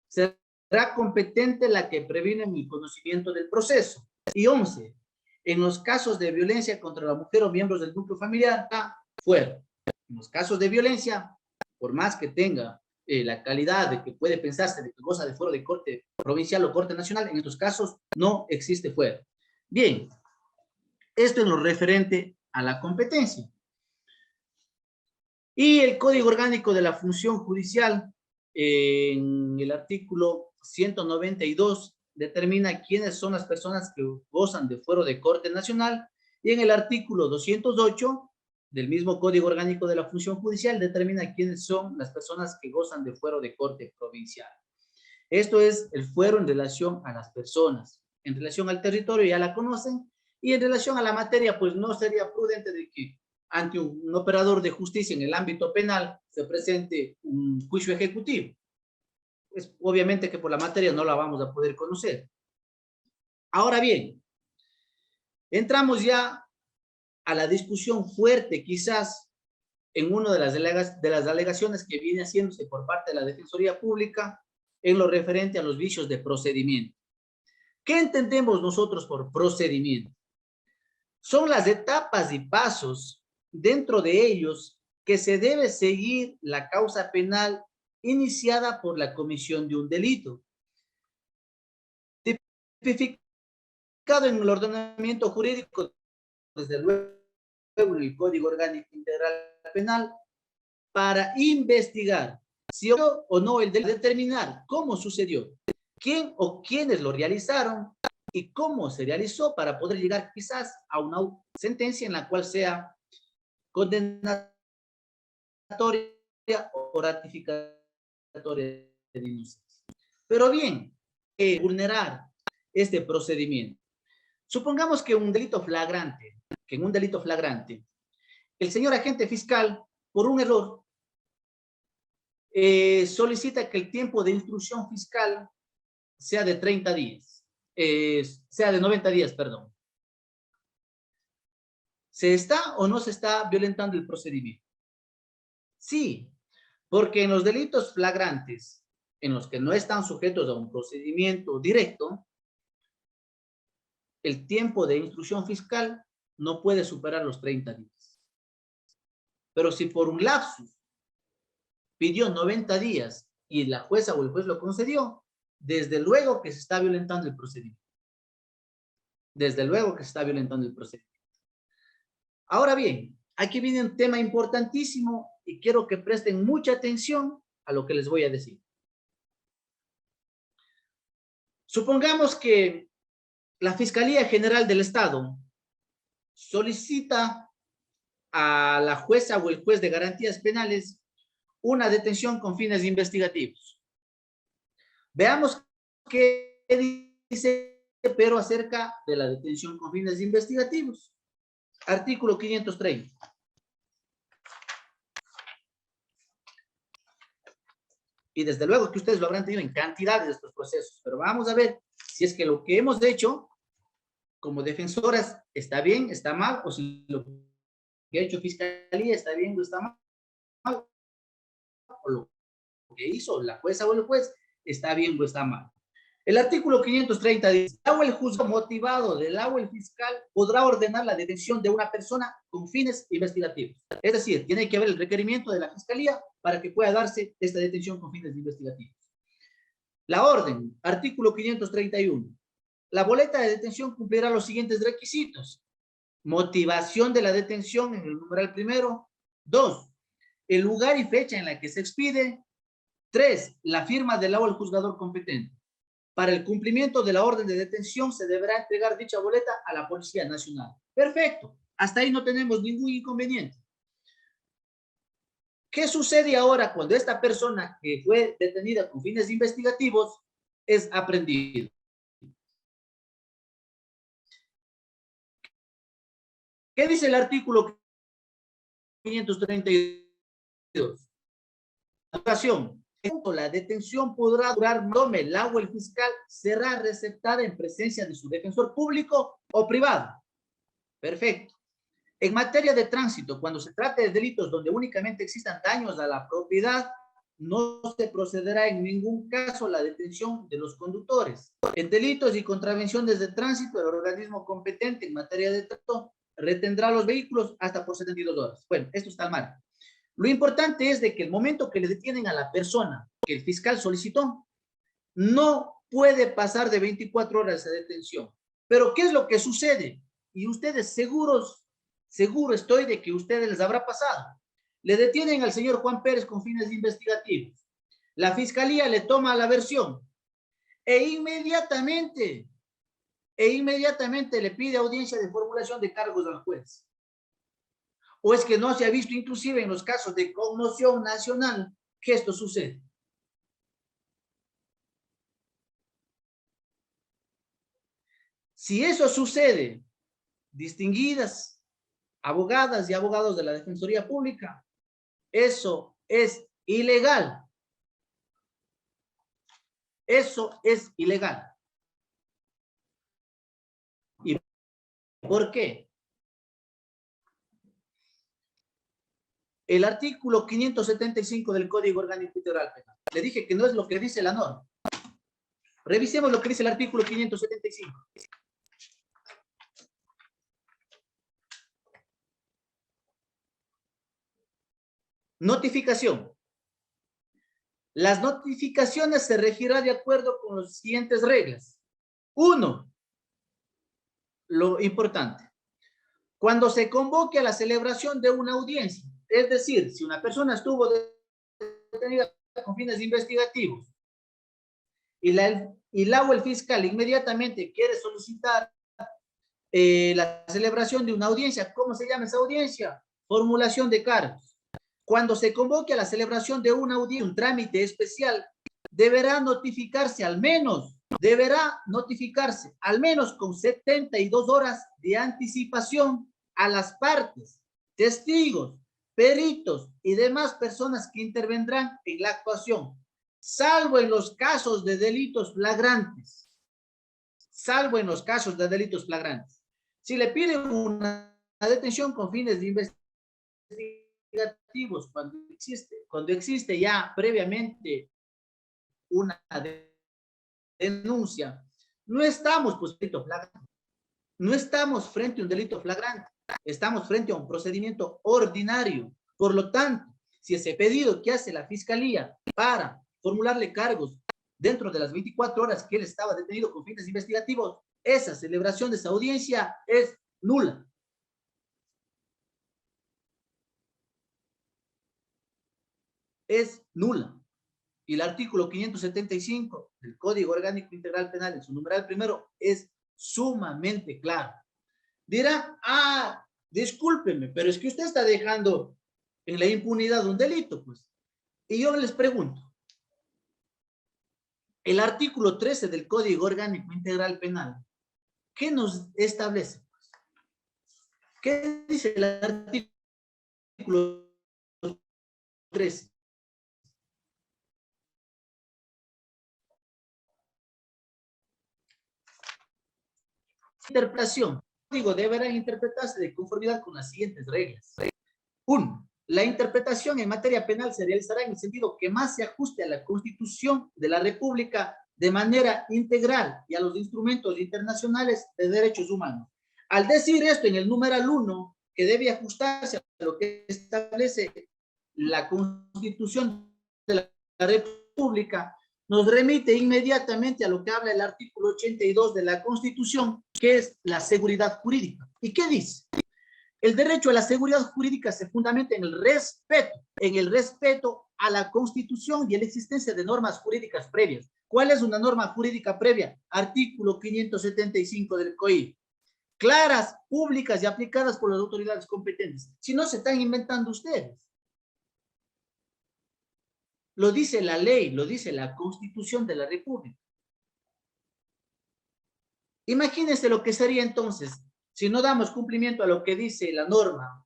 será competente la que previene el conocimiento del proceso. Y 11. En los casos de violencia contra la mujer o miembros del núcleo familiar, fuera. En los casos de violencia, por más que tenga la calidad de que puede pensarse de que goza de fuero de Corte Provincial o Corte Nacional, en estos casos no existe fuero. Bien, esto en lo referente a la competencia. Y el Código Orgánico de la Función Judicial, en el artículo 192, determina quiénes son las personas que gozan de fuero de Corte Nacional, y en el artículo 208 del mismo Código Orgánico de la Función Judicial determina quiénes son las personas que gozan de fuero de Corte Provincial. Esto es el fuero en relación a las personas. En relación al territorio ya la conocen, y en relación a la materia, pues no sería prudente de que ante un operador de justicia en el ámbito penal se presente un juicio ejecutivo. Pues obviamente que por la materia no la vamos a poder conocer. Ahora bien, entramos ya a la discusión fuerte quizás en una de las alegaciones que viene haciéndose por parte de la Defensoría Pública en lo referente a los vicios de procedimiento. ¿Qué entendemos nosotros por procedimiento? Son las etapas y pasos dentro de ellos que se debe seguir la causa penal iniciada por la comisión de un delito. Tipificado en el ordenamiento jurídico, desde luego en el Código Orgánico Integral Penal, para investigar si ocurrió o no el delito, determinar cómo sucedió, quién o quiénes lo realizaron y cómo se realizó para poder llegar quizás a una sentencia en la cual sea condenatoria o ratificatoria de inocencia. Pero bien, vulnerar este procedimiento. Supongamos que en un delito flagrante, el señor agente fiscal, por un error, solicita que el tiempo de instrucción fiscal sea de 30 días, sea de 90 días, perdón. ¿Se está o no se está violentando el procedimiento? Sí, porque en los delitos flagrantes, en los que no están sujetos a un procedimiento directo, el tiempo de instrucción fiscal no puede superar los 30 días. Pero si por un lapsus pidió 90 días y la jueza o el juez lo concedió, desde luego que se está violentando el procedimiento. Desde luego que se está violentando el procedimiento. Ahora bien, aquí viene un tema importantísimo y quiero que presten mucha atención a lo que les voy a decir. Supongamos que la Fiscalía General del Estado solicita a la jueza o el juez de garantías penales una detención con fines investigativos. Veamos qué dice pero acerca de la detención con fines investigativos. Artículo 530. Y desde luego que ustedes lo habrán tenido en cantidad de estos procesos, pero vamos a ver si es que lo que hemos hecho como defensoras está bien, está mal, o si lo que ha hecho Fiscalía está bien o está mal, o lo que hizo la jueza o el juez está bien o está mal. El artículo 530 dice, el el juzgado motivado del el fiscal podrá ordenar la detención de una persona con fines investigativos. Es decir, tiene que haber el requerimiento de la Fiscalía para que pueda darse esta detención con fines investigativos. La orden, artículo 531. La boleta de detención cumplirá los siguientes requisitos. Motivación de la detención en el numeral primero. 2. El lugar y fecha en la que se expide. 3. La firma del el juzgador competente. Para el cumplimiento de la orden de detención se deberá entregar dicha boleta a la Policía Nacional. Perfecto. Hasta ahí no tenemos ningún inconveniente. ¿Qué sucede ahora cuando esta persona que fue detenida con fines investigativos es aprendida? ¿Qué dice el artículo 532? La detención podrá durar, tome el agua el fiscal, será receptada en presencia de su defensor público o privado. Perfecto. En materia de tránsito, cuando se trate de delitos donde únicamente existan daños a la propiedad, no se procederá en ningún caso a la detención de los conductores. En delitos y contravenciones de tránsito, el organismo competente en materia de tránsito retendrá los vehículos hasta por 72 horas. Bueno, esto está mal. Lo importante es de que el momento que le detienen a la persona que el fiscal solicitó, no puede pasar de 24 horas de detención. Pero ¿qué es lo que sucede? Y ustedes seguro estoy de que a ustedes les habrá pasado. Le detienen al señor Juan Pérez con fines investigativos. La fiscalía le toma la versión e inmediatamente le pide audiencia de formulación de cargos al juez. ¿O es que no se ha visto inclusive en los casos de conmoción nacional que esto sucede? Si eso sucede, distinguidas abogadas y abogados de la Defensoría Pública, eso es ilegal. Eso es ilegal. ¿Y por qué? El artículo 575 del Código Orgánico Integral Penal. Le dije que no es lo que dice la norma. Revisemos lo que dice el artículo 575. Notificación. Las notificaciones se regirán de acuerdo con las siguientes reglas. 1. Lo importante. Cuando se convoque a la celebración de una audiencia, es decir, si una persona estuvo detenida con fines investigativos y el fiscal inmediatamente quiere solicitar la celebración de una audiencia, ¿cómo se llama esa audiencia? Formulación de cargos. Cuando se convoque a la celebración de una audiencia, un trámite especial, deberá notificarse al menos con 72 horas de anticipación a las partes, testigos, peritos y demás personas que intervendrán en la actuación, salvo en los casos de delitos flagrantes. Salvo en los casos de delitos flagrantes. Si le piden una detención con fines de investigativos cuando existe ya previamente una denuncia, no estamos pues delito flagrante. No estamos frente a un delito flagrante. Estamos frente a un procedimiento ordinario Por lo tanto, si ese pedido que hace la Fiscalía para formularle cargos dentro de las 24 horas que él estaba detenido con fines investigativos, esa celebración de esa audiencia es nula. Es nula. Y el artículo 575 del Código Orgánico Integral Penal, en su numeral primero, es sumamente claro. Dirá, discúlpeme, pero es que usted está dejando en la impunidad un delito, pues. Y yo les pregunto, el artículo 13 del Código Orgánico Integral Penal, ¿qué nos establece? ¿Qué dice el artículo 13? Interpretación. Digo, deberán interpretarse de conformidad con las siguientes reglas. 1. La interpretación en materia penal se realizará en el sentido que más se ajuste a la Constitución de la República de manera integral y a los instrumentos internacionales de derechos humanos. Al decir esto en el numeral 1, que debe ajustarse a lo que establece la Constitución de la República, nos remite inmediatamente a lo que habla el artículo 82 de la Constitución, que es la seguridad jurídica. ¿Y qué dice? El derecho a la seguridad jurídica se fundamenta en el respeto a la Constitución y en la existencia de normas jurídicas previas. ¿Cuál es una norma jurídica previa? Artículo 575 del COI. Claras, públicas y aplicadas por las autoridades competentes. Si no, se están inventando ustedes. Lo dice la ley, lo dice la Constitución de la República. Imagínense lo que sería entonces si no damos cumplimiento a lo que dice la norma,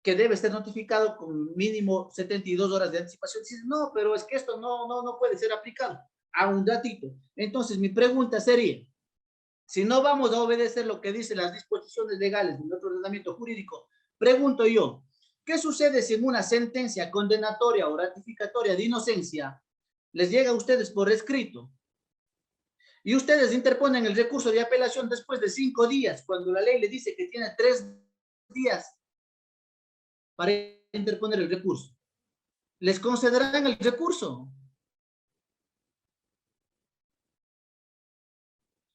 que debe ser notificado con mínimo 72 horas de anticipación. Dices, no, pero es que esto no puede ser aplicado. A un ratito. Entonces, mi pregunta sería, si no vamos a obedecer lo que dicen las disposiciones legales de nuestro ordenamiento jurídico, pregunto yo, ¿qué sucede si en una sentencia condenatoria o ratificatoria de inocencia les llega a ustedes por escrito y ustedes interponen el recurso de apelación después de 5 días, cuando la ley le dice que tiene 3 días para interponer el recurso? ¿Les concederán el recurso?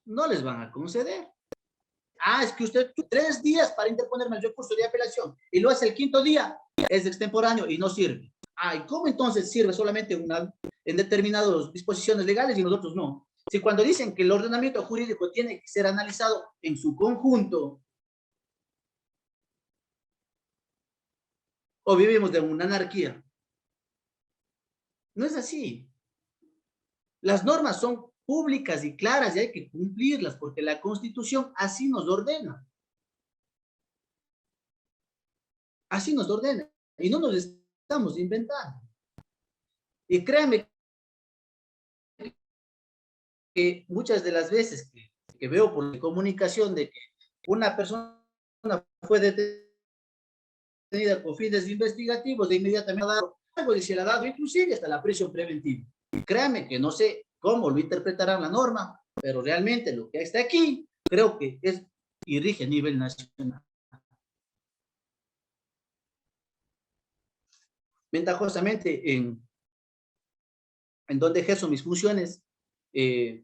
No les van a conceder. Es que usted tuvo 3 días para interponerme el recurso de apelación y lo hace el 5.º día, es extemporáneo y no sirve. ¿Y cómo entonces sirve solamente en determinadas disposiciones legales y nosotros no? Si cuando dicen que el ordenamiento jurídico tiene que ser analizado en su conjunto, o vivimos de una anarquía. No es así. Las normas son públicas y claras y hay que cumplirlas porque la Constitución así nos ordena. Así nos ordena y no nos estamos inventando. Y créanme que muchas de las veces que veo por la comunicación de que una persona fue detenida con fines investigativos, de inmediatamente ha dado algo y se le ha dado inclusive hasta la prisión preventiva. Y créanme que no sé cómo lo interpretarán la norma, pero realmente lo que está aquí creo que es y rige a nivel nacional. Ventajosamente, en donde ejerzo mis funciones,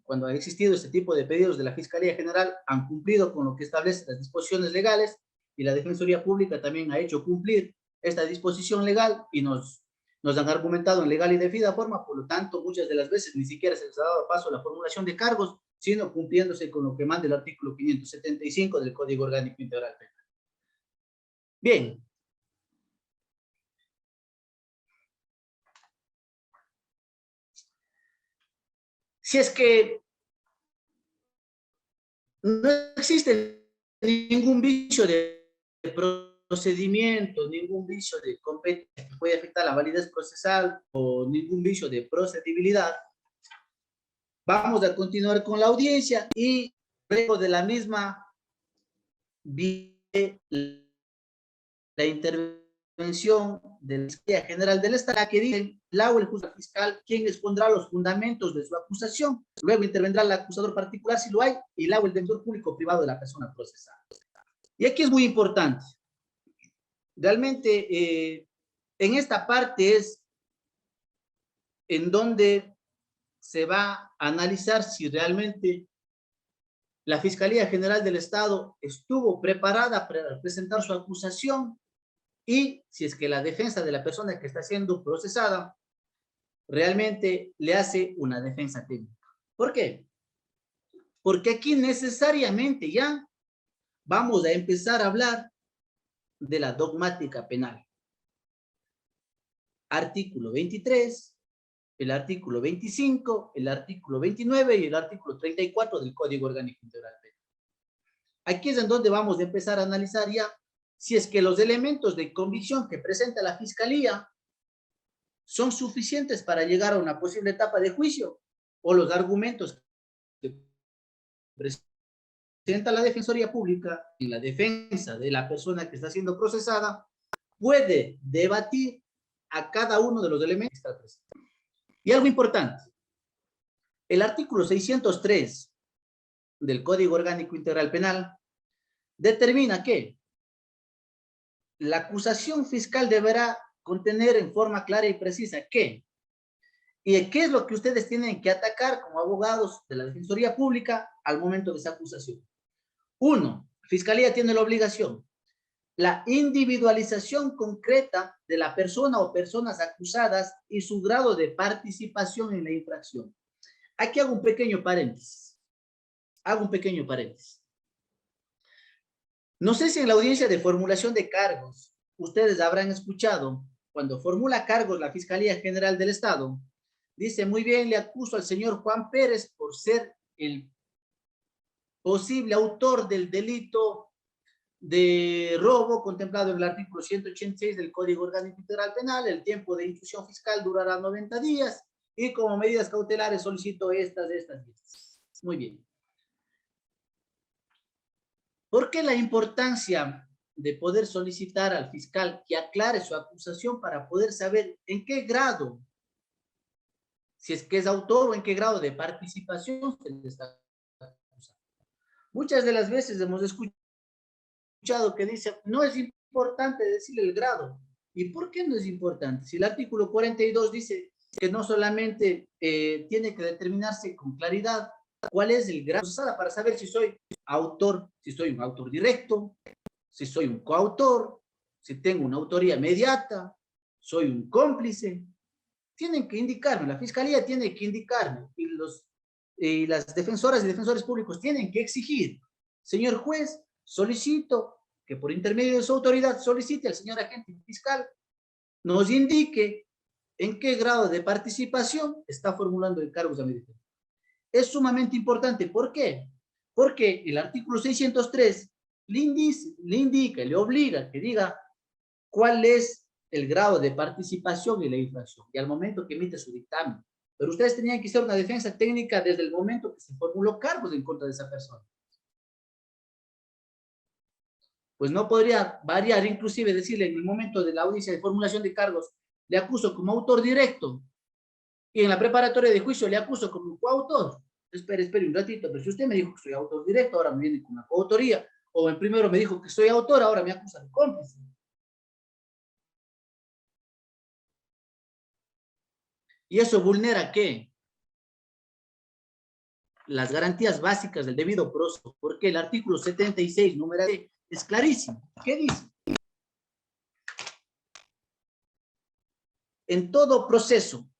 cuando ha existido este tipo de pedidos de la Fiscalía General, han cumplido con lo que establecen las disposiciones legales y la Defensoría Pública también ha hecho cumplir esta disposición legal y nos han argumentado en legal y debida forma. Por lo tanto, muchas de las veces ni siquiera se les ha dado paso a la formulación de cargos, sino cumpliéndose con lo que manda el artículo 575 del Código Orgánico Integral Penal. Bien. Si es que no existe ningún vicio de procedimiento, ningún vicio de competencia que puede afectar la validez procesal o ningún vicio de procedibilidad, vamos a continuar con la audiencia y luego de la misma la intervención de la Fiscalía General del Estado, que dice la o el juzgador fiscal quien expondrá los fundamentos de su acusación. Luego intervendrá el acusador particular si lo hay y la o el defensor público privado de la persona procesada. Y aquí es muy importante. Realmente En esta parte es en donde se va a analizar si realmente la Fiscalía General del Estado estuvo preparada para presentar su acusación y si es que la defensa de la persona que está siendo procesada realmente le hace una defensa técnica. ¿Por qué? Porque aquí necesariamente ya vamos a empezar a hablar de la dogmática penal. Artículo 23, el artículo 25, el artículo 29 y el artículo 34 del Código Orgánico Integral Penal. Aquí es en donde vamos a empezar a analizar ya si es que los elementos de convicción que presenta la Fiscalía son suficientes para llegar a una posible etapa de juicio o los argumentos que presenta la Defensoría Pública en la defensa de la persona que está siendo procesada puede debatir a cada uno de los elementos que está presente. Y algo importante, el artículo 603 del Código Orgánico Integral Penal determina que la acusación fiscal deberá contener en forma clara y precisa qué es lo que ustedes tienen que atacar como abogados de la Defensoría Pública al momento de esa acusación. 1. Fiscalía tiene la obligación, la individualización concreta de la persona o personas acusadas y su grado de participación en la infracción. Aquí hago un pequeño paréntesis. No sé si en la audiencia de formulación de cargos ustedes habrán escuchado cuando formula cargos la Fiscalía General del Estado, dice muy bien, le acuso al señor Juan Pérez por ser el posible autor del delito de robo contemplado en el artículo 186 del Código Orgánico Integral Penal. El tiempo de instrucción fiscal durará 90 días y como medidas cautelares solicito estas. Muy bien. ¿Por qué la importancia de poder solicitar al fiscal que aclare su acusación para poder saber en qué grado, si es que es autor o en qué grado de participación se le está acusando? Muchas de las veces hemos escuchado que dice, no es importante decirle el grado. ¿Y por qué no es importante? Si el artículo 42 dice que no solamente tiene que determinarse con claridad cuál es el grado para saber si soy autor, si soy un autor directo, si soy un coautor, si tengo una autoría inmediata, soy un cómplice. Tienen que indicarme, la Fiscalía tiene que indicarme y las defensoras y defensores públicos tienen que exigir, señor juez, solicito que por intermedio de su autoridad solicite al señor agente fiscal nos indique en qué grado de participación está formulando el cargo de medida. Es sumamente importante. ¿Por qué? Porque el artículo 603 le indica, le obliga que diga cuál es el grado de participación en la infracción y al momento que emite su dictamen. Pero ustedes tenían que hacer una defensa técnica desde el momento que se formuló cargos en contra de esa persona. Pues no podría variar, inclusive decirle en el momento de la audiencia de formulación de cargos, le acuso como autor directo, y en la preparatoria de juicio le acuso como coautor. Espere un ratito, pero si usted me dijo que soy autor directo, ahora me viene con una coautoría, o en primero me dijo que soy autor, ahora me acusa de cómplice. ¿Y eso vulnera qué? Las garantías básicas del debido proceso, porque el artículo 76, número D, es clarísimo. ¿Qué dice? En todo proceso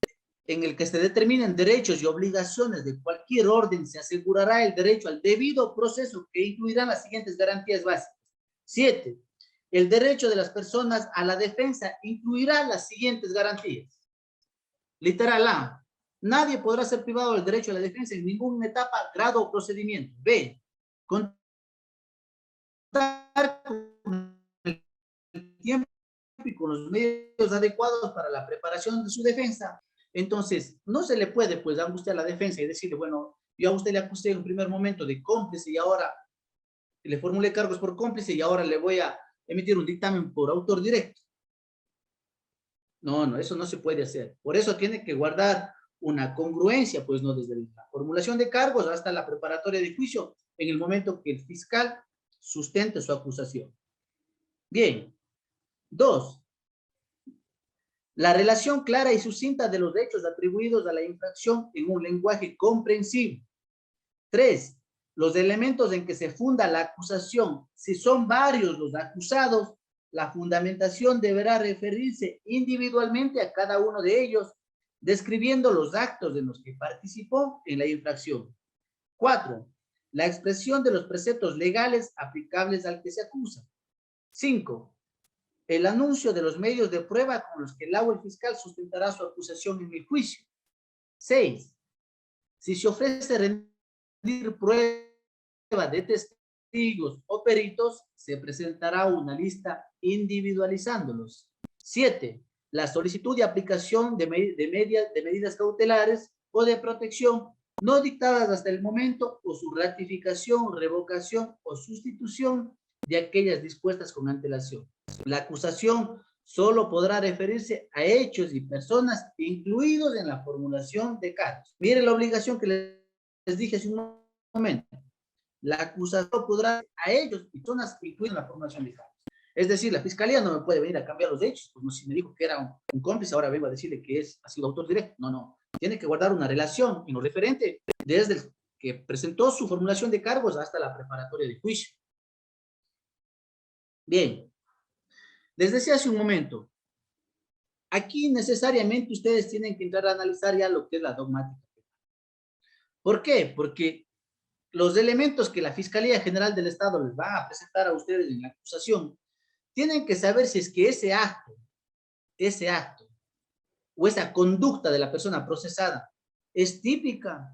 en el que se determinen derechos y obligaciones de cualquier orden, se asegurará el derecho al debido proceso que incluirán las siguientes garantías básicas. 7. El derecho de las personas a la defensa incluirá las siguientes garantías. Literal A. Nadie podrá ser privado del derecho a la defensa en ninguna etapa, grado o procedimiento. B. Contar con el tiempo y con los medios adecuados para la preparación de su defensa. Entonces, no se le puede, pues, dar usted a la defensa y decirle, bueno, yo a usted le acusé en un primer momento de cómplice y ahora le formulé cargos por cómplice y ahora le voy a emitir un dictamen por autor directo. No, eso no se puede hacer. Por eso tiene que guardar una congruencia, pues, no desde la formulación de cargos hasta la preparatoria de juicio en el momento que el fiscal sustente su acusación. Bien. 2. La relación clara y sucinta de los hechos atribuidos a la infracción en un lenguaje comprensible. 3. Los elementos en que se funda la acusación. Si son varios los acusados, la fundamentación deberá referirse individualmente a cada uno de ellos, describiendo los actos en los que participó en la infracción. 4. La expresión de los preceptos legales aplicables al que se acusa. 5. El anuncio de los medios de prueba con los que el o el fiscal sustentará su acusación en el juicio. 6. Si se ofrece rendir prueba de testigos o peritos, se presentará una lista individualizándolos. 7. La solicitud de aplicación de medidas cautelares o de protección no dictadas hasta el momento o su ratificación, revocación o sustitución de aquellas dispuestas con antelación. La acusación solo podrá referirse a hechos y personas incluidos en la formulación de cargos. Miren la obligación que les dije hace un momento. La acusación podrá a ellos y personas incluidas en la formulación de cargos. Es decir, la fiscalía no me puede venir a cambiar los hechos, como si me dijo que era un cómplice, ahora vengo a decirle que ha sido autor directo. No, no. Tiene que guardar una relación en lo referente desde el que presentó su formulación de cargos hasta la preparatoria de juicio. Bien. Les decía hace un momento, aquí necesariamente ustedes tienen que entrar a analizar ya lo que es la dogmática. ¿Por qué? Porque los elementos que la Fiscalía General del Estado les va a presentar a ustedes en la acusación, tienen que saber si es que ese acto o esa conducta de la persona procesada es típica,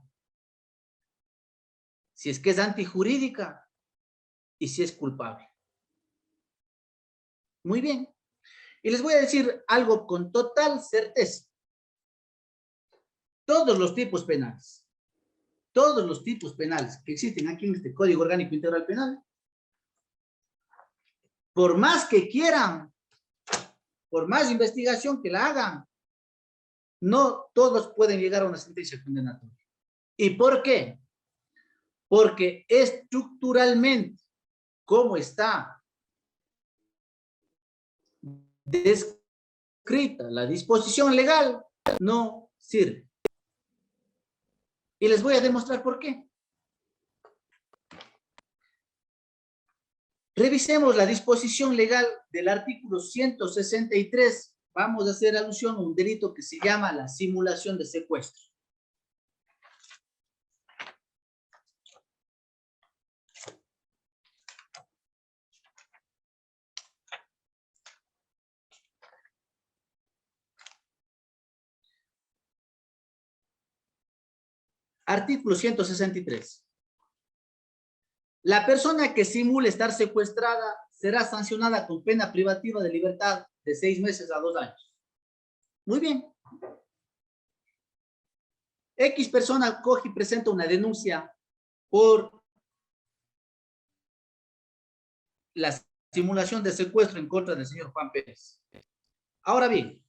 si es que es antijurídica y si es culpable. Muy bien. Y les voy a decir algo con total certeza. Todos los tipos penales que existen aquí en este Código Orgánico Integral Penal, por más que quieran, por más investigación que la hagan, no todos pueden llegar a una sentencia condenatoria. ¿Y por qué? Porque estructuralmente, como está descrita la disposición legal, no sirve. Y les voy a demostrar por qué. Revisemos la disposición legal del artículo 163. Vamos a hacer alusión a un delito que se llama la simulación de secuestro. Artículo 163. La persona que simule estar secuestrada será sancionada con pena privativa de libertad de 6 meses a 2 años. Muy bien. X persona coge y presenta una denuncia por la simulación de secuestro en contra del señor Juan Pérez. Ahora bien,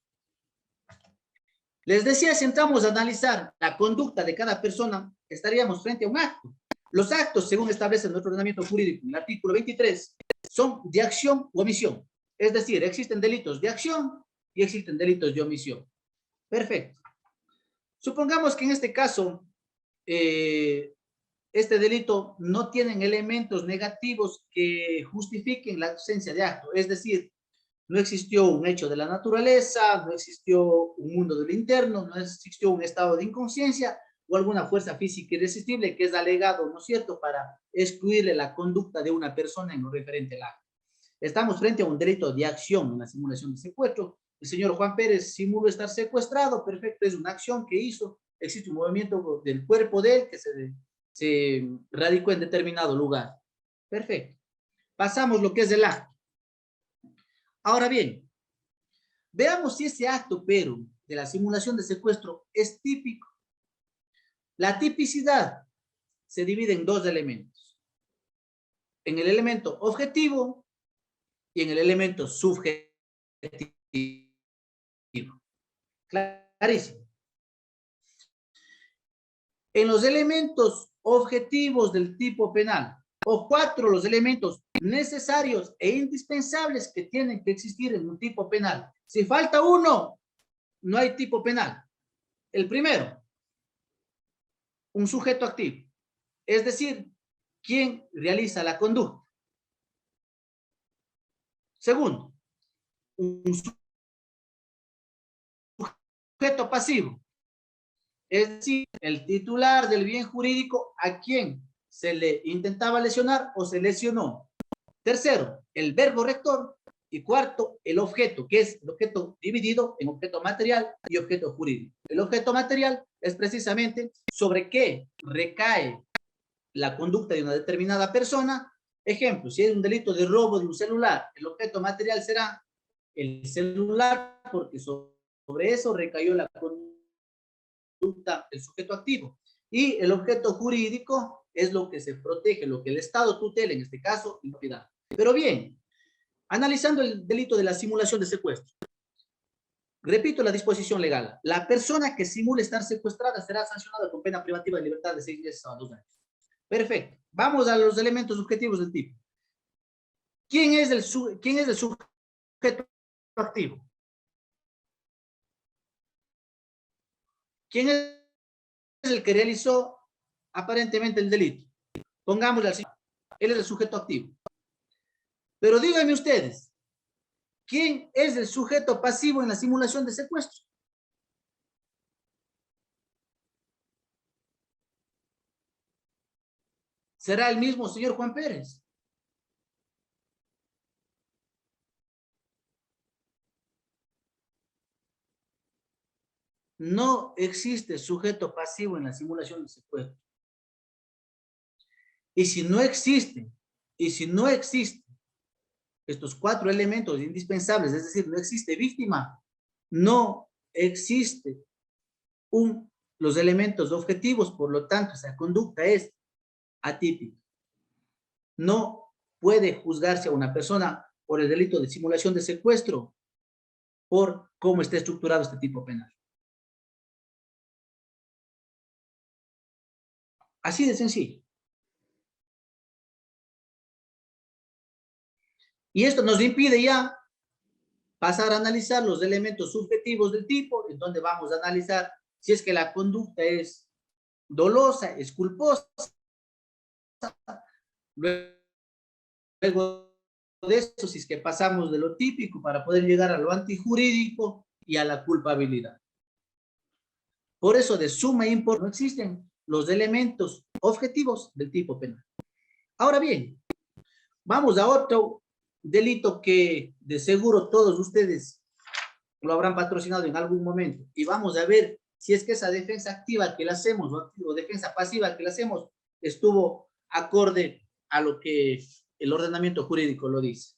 les decía, si entramos a analizar la conducta de cada persona, estaríamos frente a un acto. Los actos, según establece nuestro ordenamiento jurídico, en el artículo 23, son de acción u omisión. Es decir, existen delitos de acción y existen delitos de omisión. Perfecto. Supongamos que en este caso, este delito no tienen elementos negativos que justifiquen la ausencia de acto. Es decir, no existió un hecho de la naturaleza, no existió un mundo del interno, no existió un estado de inconsciencia o alguna fuerza física irresistible que es alegado, ¿no es cierto?, para excluirle la conducta de una persona en lo referente al acto. Estamos frente a un delito de acción, una simulación de secuestro. El señor Juan Pérez simuló estar secuestrado, perfecto, es una acción que hizo, existe un movimiento del cuerpo de él que se radicó en determinado lugar. Perfecto. Pasamos lo que es el acto. Ahora bien, veamos si ese acto, pero, de la simulación de secuestro es típico. La tipicidad se divide en 2 elementos. En el elemento objetivo y en el elemento subjetivo. Clarísimo. En los elementos objetivos del tipo penal, o 4 los elementos necesarios e indispensables que tienen que existir en un tipo penal. Si falta uno, no hay tipo penal. El primero, un sujeto activo, es decir, quien realiza la conducta. Segundo, un sujeto pasivo, es decir, el titular del bien jurídico a quien se le intentaba lesionar o se lesionó. Tercero, el verbo rector. Y cuarto, el objeto, que es el objeto dividido en objeto material y objeto jurídico. El objeto material es precisamente sobre qué recae la conducta de una determinada persona. Ejemplo, si es un delito de robo de un celular, el objeto material será el celular, porque sobre eso recayó la conducta del sujeto activo. Y el objeto jurídico es lo que se protege, lo que el Estado tutela, en este caso, la propiedad. Pero bien, analizando el delito de la simulación de secuestro. Repito la disposición legal. La persona que simule estar secuestrada será sancionada con pena privativa de libertad de 6 meses a 2 años. Perfecto. Vamos a los elementos objetivos del tipo. ¿Quién es el sujeto activo? ¿Quién es el que realizó aparentemente el delito? Pongámosle al señor. Él es el sujeto activo. Pero díganme ustedes, ¿quién es el sujeto pasivo en la simulación de secuestro? ¿Será el mismo señor Juan Pérez? No existe sujeto pasivo en la simulación de secuestro. Y si no existen estos 4 elementos indispensables, es decir, no existe víctima, no existe los elementos objetivos, por lo tanto, esa conducta es atípica. No puede juzgarse a una persona por el delito de simulación de secuestro por cómo está estructurado este tipo penal. Así de sencillo. Y esto nos impide ya pasar a analizar los elementos subjetivos del tipo, en donde vamos a analizar si es que la conducta es dolosa, es culposa. Luego de eso, si es que pasamos de lo típico para poder llegar a lo antijurídico y a la culpabilidad. Por eso, de suma importancia, no existen los elementos objetivos del tipo penal. Ahora bien, vamos a otro delito que de seguro todos ustedes lo habrán patrocinado en algún momento, y vamos a ver si es que esa defensa activa que le hacemos o defensa pasiva que le hacemos estuvo acorde a lo que el ordenamiento jurídico lo dice.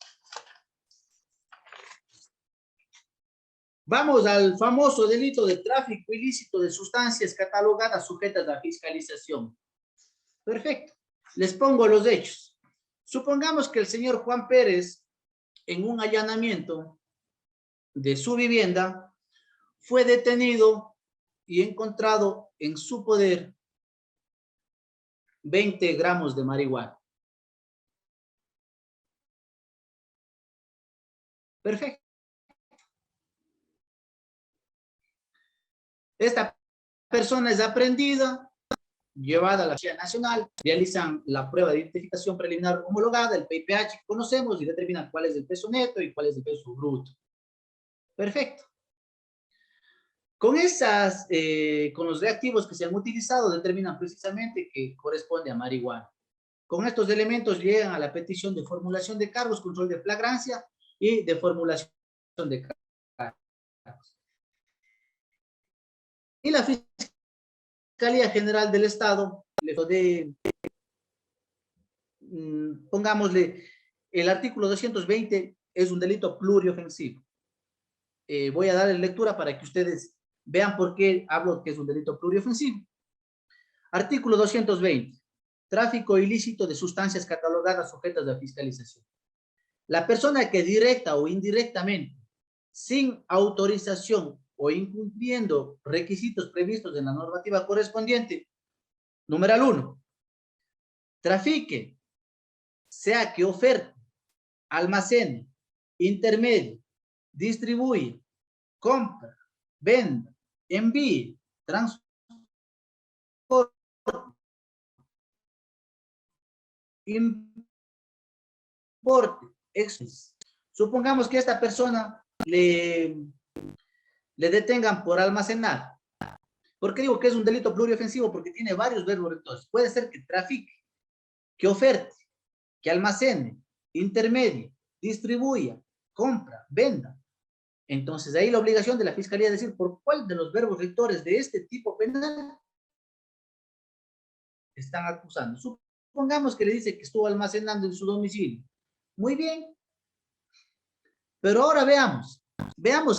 Vamos al famoso delito de tráfico ilícito de sustancias catalogadas sujetas a fiscalización. Perfecto. Les pongo los hechos. Supongamos que el señor Juan Pérez, en un allanamiento de su vivienda, fue detenido y encontrado en su poder 20 gramos de marihuana. Perfecto. Esta persona es aprendida, llevada a la Policía Nacional, realizan la prueba de identificación preliminar homologada, el PIPH que conocemos, y determinan cuál es el peso neto y cuál es el peso bruto. Perfecto. Con los reactivos que se han utilizado, determinan precisamente que corresponde a marihuana. Con estos elementos llegan a la petición de formulación de cargos, control de flagrancia y de formulación de cargos. Y la Fiscalía General del Estado, pongámosle, el artículo 220 es un delito pluriofensivo. Voy a darle lectura para que ustedes vean por qué hablo que es un delito pluriofensivo. Artículo 220. Tráfico ilícito de sustancias catalogadas sujetas a fiscalización. La persona que directa o indirectamente, sin autorización o incumpliendo requisitos previstos en la normativa correspondiente, numeral 1, trafique, sea que oferte, almacene, intermedie, distribuye, compra, venda, envíe, transporte, importe, supongamos que esta persona le detengan por almacenar. ¿Por qué digo que es un delito pluriofensivo? Porque tiene varios verbos rectores. Puede ser que trafique, que oferte, que almacene, intermedie, distribuya, compra, venda. Entonces, ahí la obligación de la Fiscalía es decir por cuál de los verbos rectores de este tipo penal están acusando. Supongamos que le dice que estuvo almacenando en su domicilio. Muy bien. Pero ahora veamos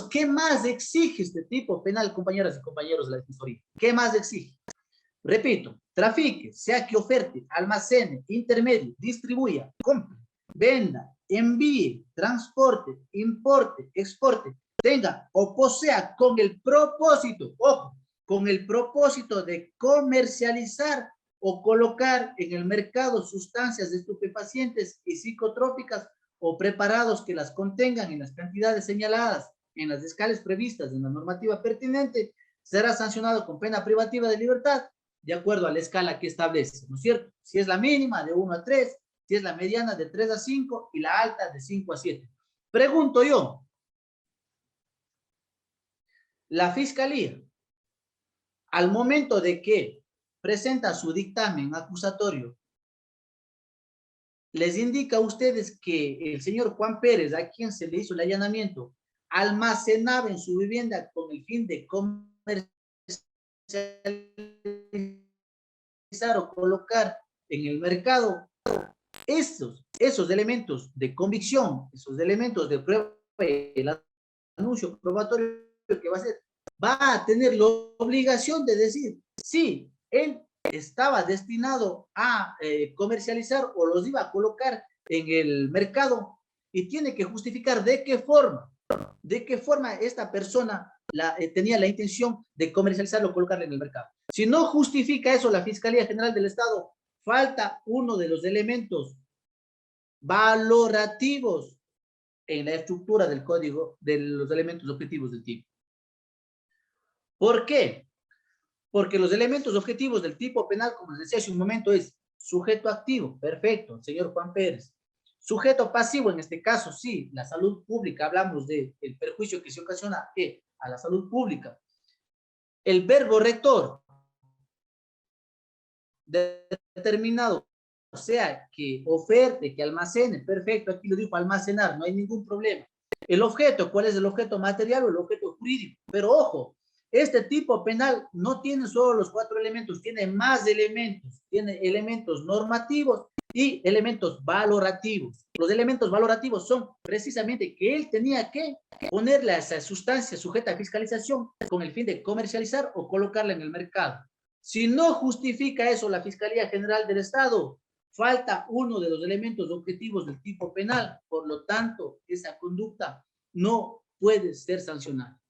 qué más exige este tipo penal, compañeras y compañeros de la Defensoría. ¿Qué más exige? Repito, trafique, sea que oferte, almacene, intermedie, distribuya, compre, venda, envíe, transporte, importe, exporte, tenga o posea con el propósito, ojo, con el propósito de comercializar o colocar en el mercado sustancias estupefacientes y psicotrópicas o preparados que las contengan en las cantidades señaladas en las escalas previstas en la normativa pertinente, será sancionado con pena privativa de libertad de acuerdo a la escala que establece, ¿no es cierto? Si es la mínima de 1 a 3, si es la mediana de 3 a 5 y la alta de 5 a 7. Pregunto yo, la Fiscalía, al momento de que presenta su dictamen acusatorio, les indica a ustedes que el señor Juan Pérez, a quien se le hizo el allanamiento, almacenaba en su vivienda con el fin de comercializar o colocar en el mercado esos elementos de convicción, esos elementos de prueba, el anuncio probatorio que va a hacer, va a tener la obligación de decir, sí, él estaba destinado a comercializar o los iba a colocar en el mercado y tiene que justificar de qué forma esta persona tenía la intención de comercializarlo o colocarlo en el mercado. Si no justifica eso la Fiscalía General del Estado, falta uno de los elementos valorativos en la estructura del código de los elementos objetivos del tipo. ¿Por qué? Porque los elementos objetivos del tipo penal, como les decía hace un momento, es sujeto activo, perfecto, señor Juan Pérez. Sujeto pasivo, en este caso, sí, la salud pública, hablamos del perjuicio que se ocasiona a la salud pública. El verbo rector determinado, o sea, que oferte, que almacene, perfecto, aquí lo dijo almacenar, no hay ningún problema. El objeto, ¿cuál es el objeto material o el objeto jurídico? Pero ojo, este tipo penal no tiene solo los 4 elementos, tiene más elementos, tiene elementos normativos y elementos valorativos. Los elementos valorativos son precisamente que él tenía que ponerle a esa sustancia sujeta a fiscalización con el fin de comercializar o colocarla en el mercado. Si no justifica eso la Fiscalía General del Estado, falta uno de los elementos objetivos del tipo penal, por lo tanto, esa conducta no puede ser sancionada.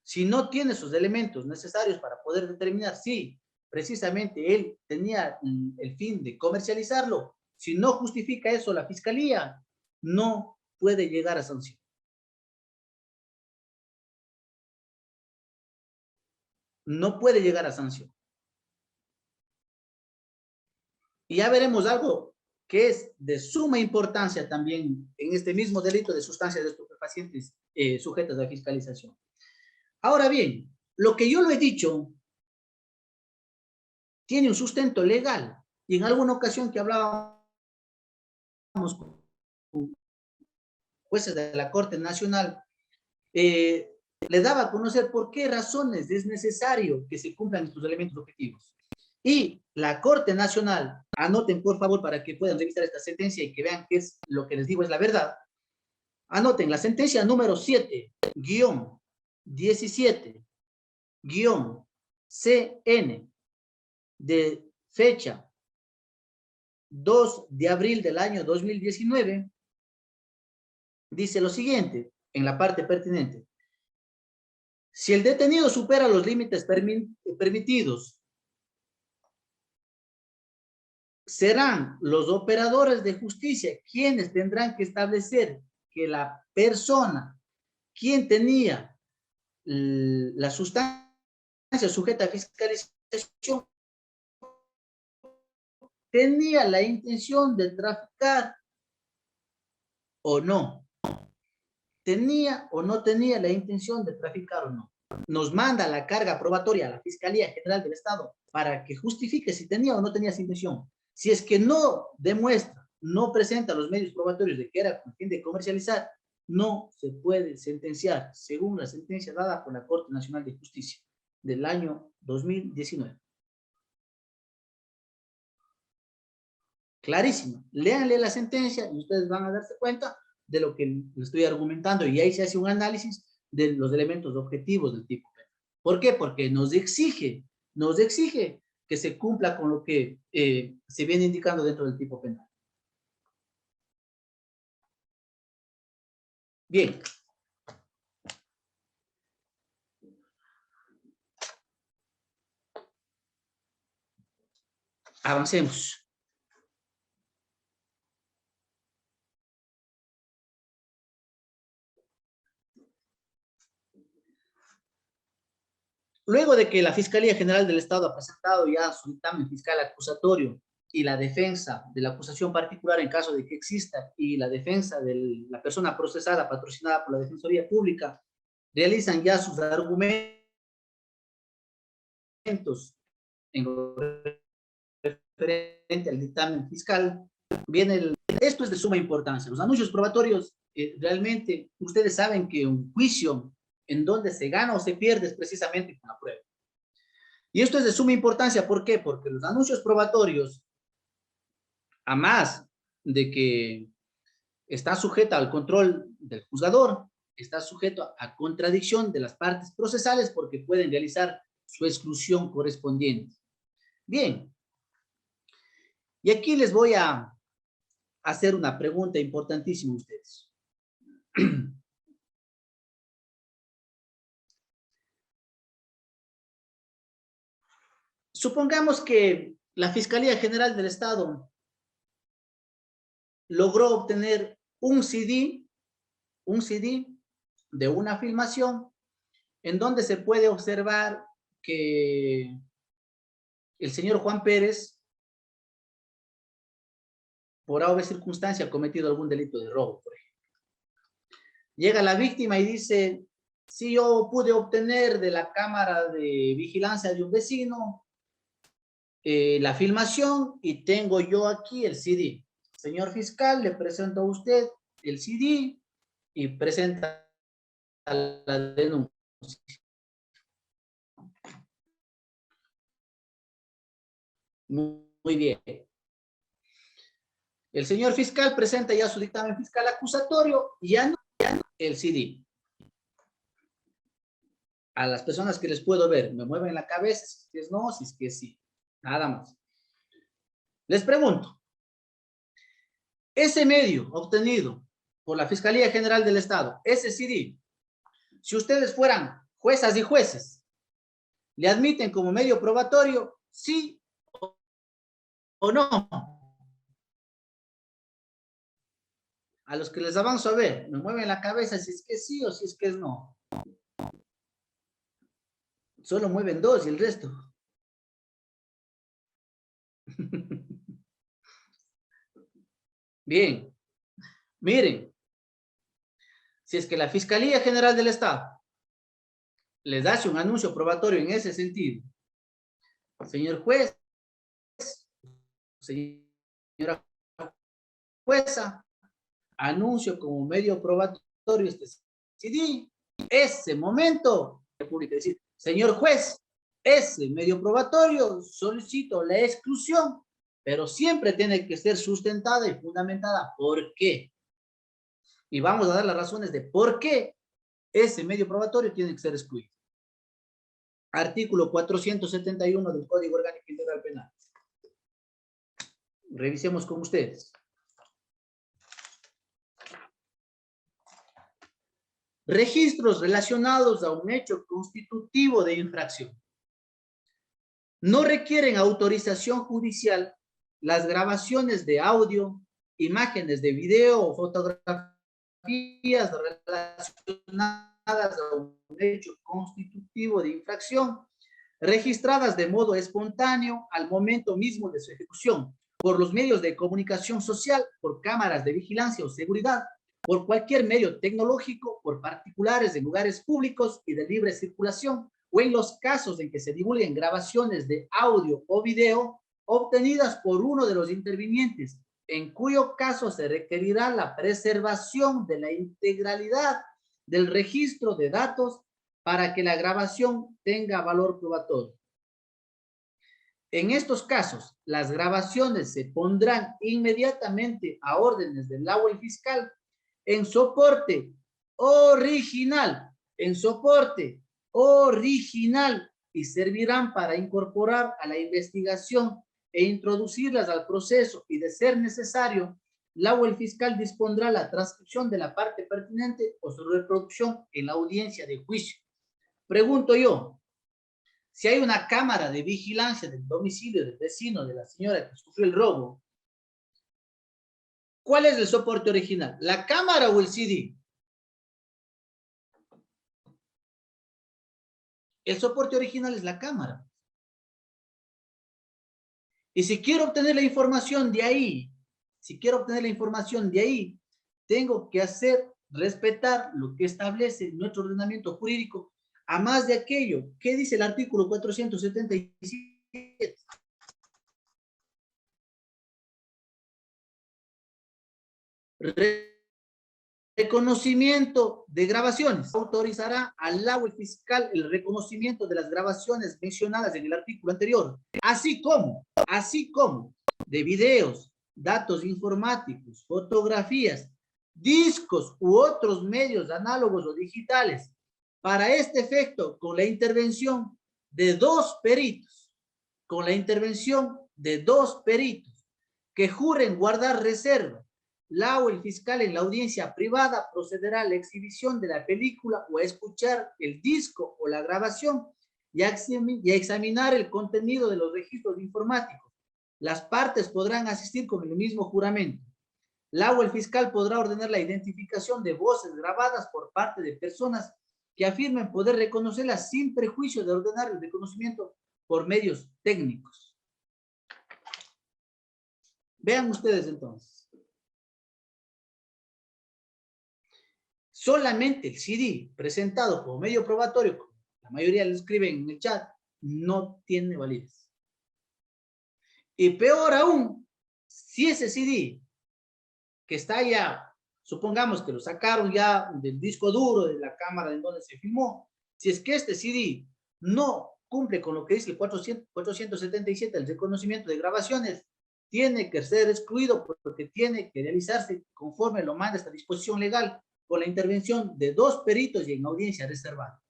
Si no tiene esos elementos necesarios para poder determinar si precisamente él tenía el fin de comercializarlo, si no justifica eso la Fiscalía, no puede llegar a sanción. No puede llegar a sanción. Y ya veremos algo que es de suma importancia también en este mismo delito de sustancias estupefacientes sujetas a fiscalización. Ahora bien, lo que yo lo he dicho tiene un sustento legal y en alguna ocasión que hablábamos con jueces de la Corte Nacional, le daba a conocer por qué razones es necesario que se cumplan estos elementos objetivos. Y la Corte Nacional, anoten por favor para que puedan revisar esta sentencia y que vean que es lo que les digo es la verdad. Anoten la sentencia número 7-17-CN de fecha 2 de abril del año 2019 dice lo siguiente en la parte pertinente. Si el detenido supera los límites permitidos, serán los operadores de justicia quienes tendrán que establecer que la persona quien tenía la sustancia sujeta a fiscalización tenía la intención de traficar o no. ¿Tenía o no tenía la intención de traficar o no? Nos manda la carga probatoria a la Fiscalía General del Estado para que justifique si tenía o no tenía esa intención. Si es que no demuestra, no presenta los medios probatorios de que era con fin de comercializar, no se puede sentenciar, según la sentencia dada por la Corte Nacional de Justicia del año 2019. Clarísimo. Léanle la sentencia y ustedes van a darse cuenta de lo que les estoy argumentando, y ahí se hace un análisis de los elementos objetivos del tipo penal. ¿Por qué? Porque nos exige que se cumpla con lo que se viene indicando dentro del tipo penal. Bien. Avancemos. Luego de que la Fiscalía General del Estado ha presentado ya su dictamen fiscal acusatorio y la defensa de la acusación particular en caso de que exista, y la defensa de la persona procesada patrocinada por la Defensoría Pública, realizan ya sus argumentos en lo referente al dictamen fiscal, esto es de suma importancia. Los anuncios probatorios, realmente, ustedes saben que un juicio en donde se gana o se pierde es precisamente con la prueba. Y esto es de suma importancia, ¿por qué? Porque los anuncios probatorios, a más de que está sujeto al control del juzgador, está sujeto a contradicción de las partes procesales porque pueden realizar su exclusión correspondiente. Bien. Y aquí les voy a hacer una pregunta importantísima a ustedes. Supongamos que la Fiscalía General del Estado logró obtener un CD de una filmación en donde se puede observar que el señor Juan Pérez, por alguna circunstancia, ha cometido algún delito de robo, por ejemplo. Llega la víctima y dice: si yo pude obtener de la cámara de vigilancia de un vecino la filmación y tengo yo aquí el CD. Señor fiscal, le presento a usted el CD y presenta la denuncia. Muy bien. El señor fiscal presenta ya su dictamen fiscal acusatorio y ya no el CD. A las personas que les puedo ver, me mueven la cabeza si es que es no, si es que sí. Nada más. Les pregunto, ese medio obtenido por la Fiscalía General del Estado, ese CD, si ustedes fueran juezas y jueces, ¿le admiten como medio probatorio, sí o no? A los que les avanzo a ver, me mueven la cabeza si es que sí o si es que es no. Solo mueven dos y el resto. Bien, miren, si es que la Fiscalía General del Estado les hace un anuncio probatorio en ese sentido, señor juez, señora jueza, anuncio como medio probatorio este CD, ese momento, decir, señor juez, ese medio probatorio solicito la exclusión, pero siempre tiene que ser sustentada y fundamentada. ¿Por qué? Y vamos a dar las razones de por qué ese medio probatorio tiene que ser excluido. Artículo 471 del Código Orgánico Integral Penal. Revisemos con ustedes. Registros relacionados a un hecho constitutivo de infracción. No requieren autorización judicial las grabaciones de audio, imágenes de video o fotografías relacionadas a un hecho constitutivo de infracción, registradas de modo espontáneo al momento mismo de su ejecución, por los medios de comunicación social, por cámaras de vigilancia o seguridad, por cualquier medio tecnológico, por particulares en lugares públicos y de libre circulación, o en los casos en que se divulguen grabaciones de audio o video obtenidas por uno de los intervinientes, en cuyo caso se requerirá la preservación de la integralidad del registro de datos para que la grabación tenga valor probatorio. En estos casos, las grabaciones se pondrán inmediatamente a órdenes del laudo fiscal en soporte original, y servirán para incorporar a la investigación e introducirlas al proceso, y de ser necesario, el fiscal dispondrá la transcripción de la parte pertinente o su reproducción en la audiencia de juicio. Pregunto yo, si hay una cámara de vigilancia del domicilio del vecino de la señora que sufrió el robo, ¿cuál es el soporte original? ¿La cámara o el CD? El soporte original es la cámara. Y si quiero obtener la información de ahí, tengo que respetar lo que establece nuestro ordenamiento jurídico, a más de aquello. ¿Qué dice el artículo 477? Reconocimiento de grabaciones. Autorizará al laudo fiscal el reconocimiento de las grabaciones mencionadas en el artículo anterior, así como de videos, datos informáticos, fotografías, discos u otros medios análogos o digitales. Para este efecto, con la intervención de dos peritos, que juren guardar reserva, el fiscal en la audiencia privada procederá a la exhibición de la película o a escuchar el disco o la grabación y a examinar el contenido de los registros informáticos. Las partes podrán asistir con el mismo juramento. El fiscal podrá ordenar la identificación de voces grabadas por parte de personas que afirmen poder reconocerlas sin prejuicio de ordenar el reconocimiento por medios técnicos. Vean ustedes entonces. Solamente el CD presentado como medio probatorio, como la mayoría lo escriben en el chat, no tiene validez. Y peor aún, si ese CD que está ya, supongamos que lo sacaron ya del disco duro de la cámara en donde se filmó, si es que este CD no cumple con lo que dice el 477, el reconocimiento de grabaciones, tiene que ser excluido porque tiene que realizarse conforme lo manda esta disposición legal, con la intervención de dos peritos y en audiencia reservada.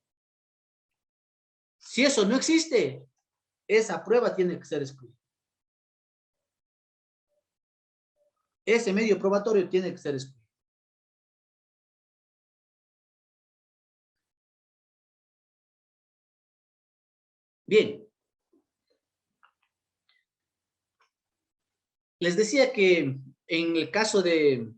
Si eso no existe, esa prueba tiene que ser excluida. Ese medio probatorio tiene que ser excluido. Bien. Les decía que en el caso de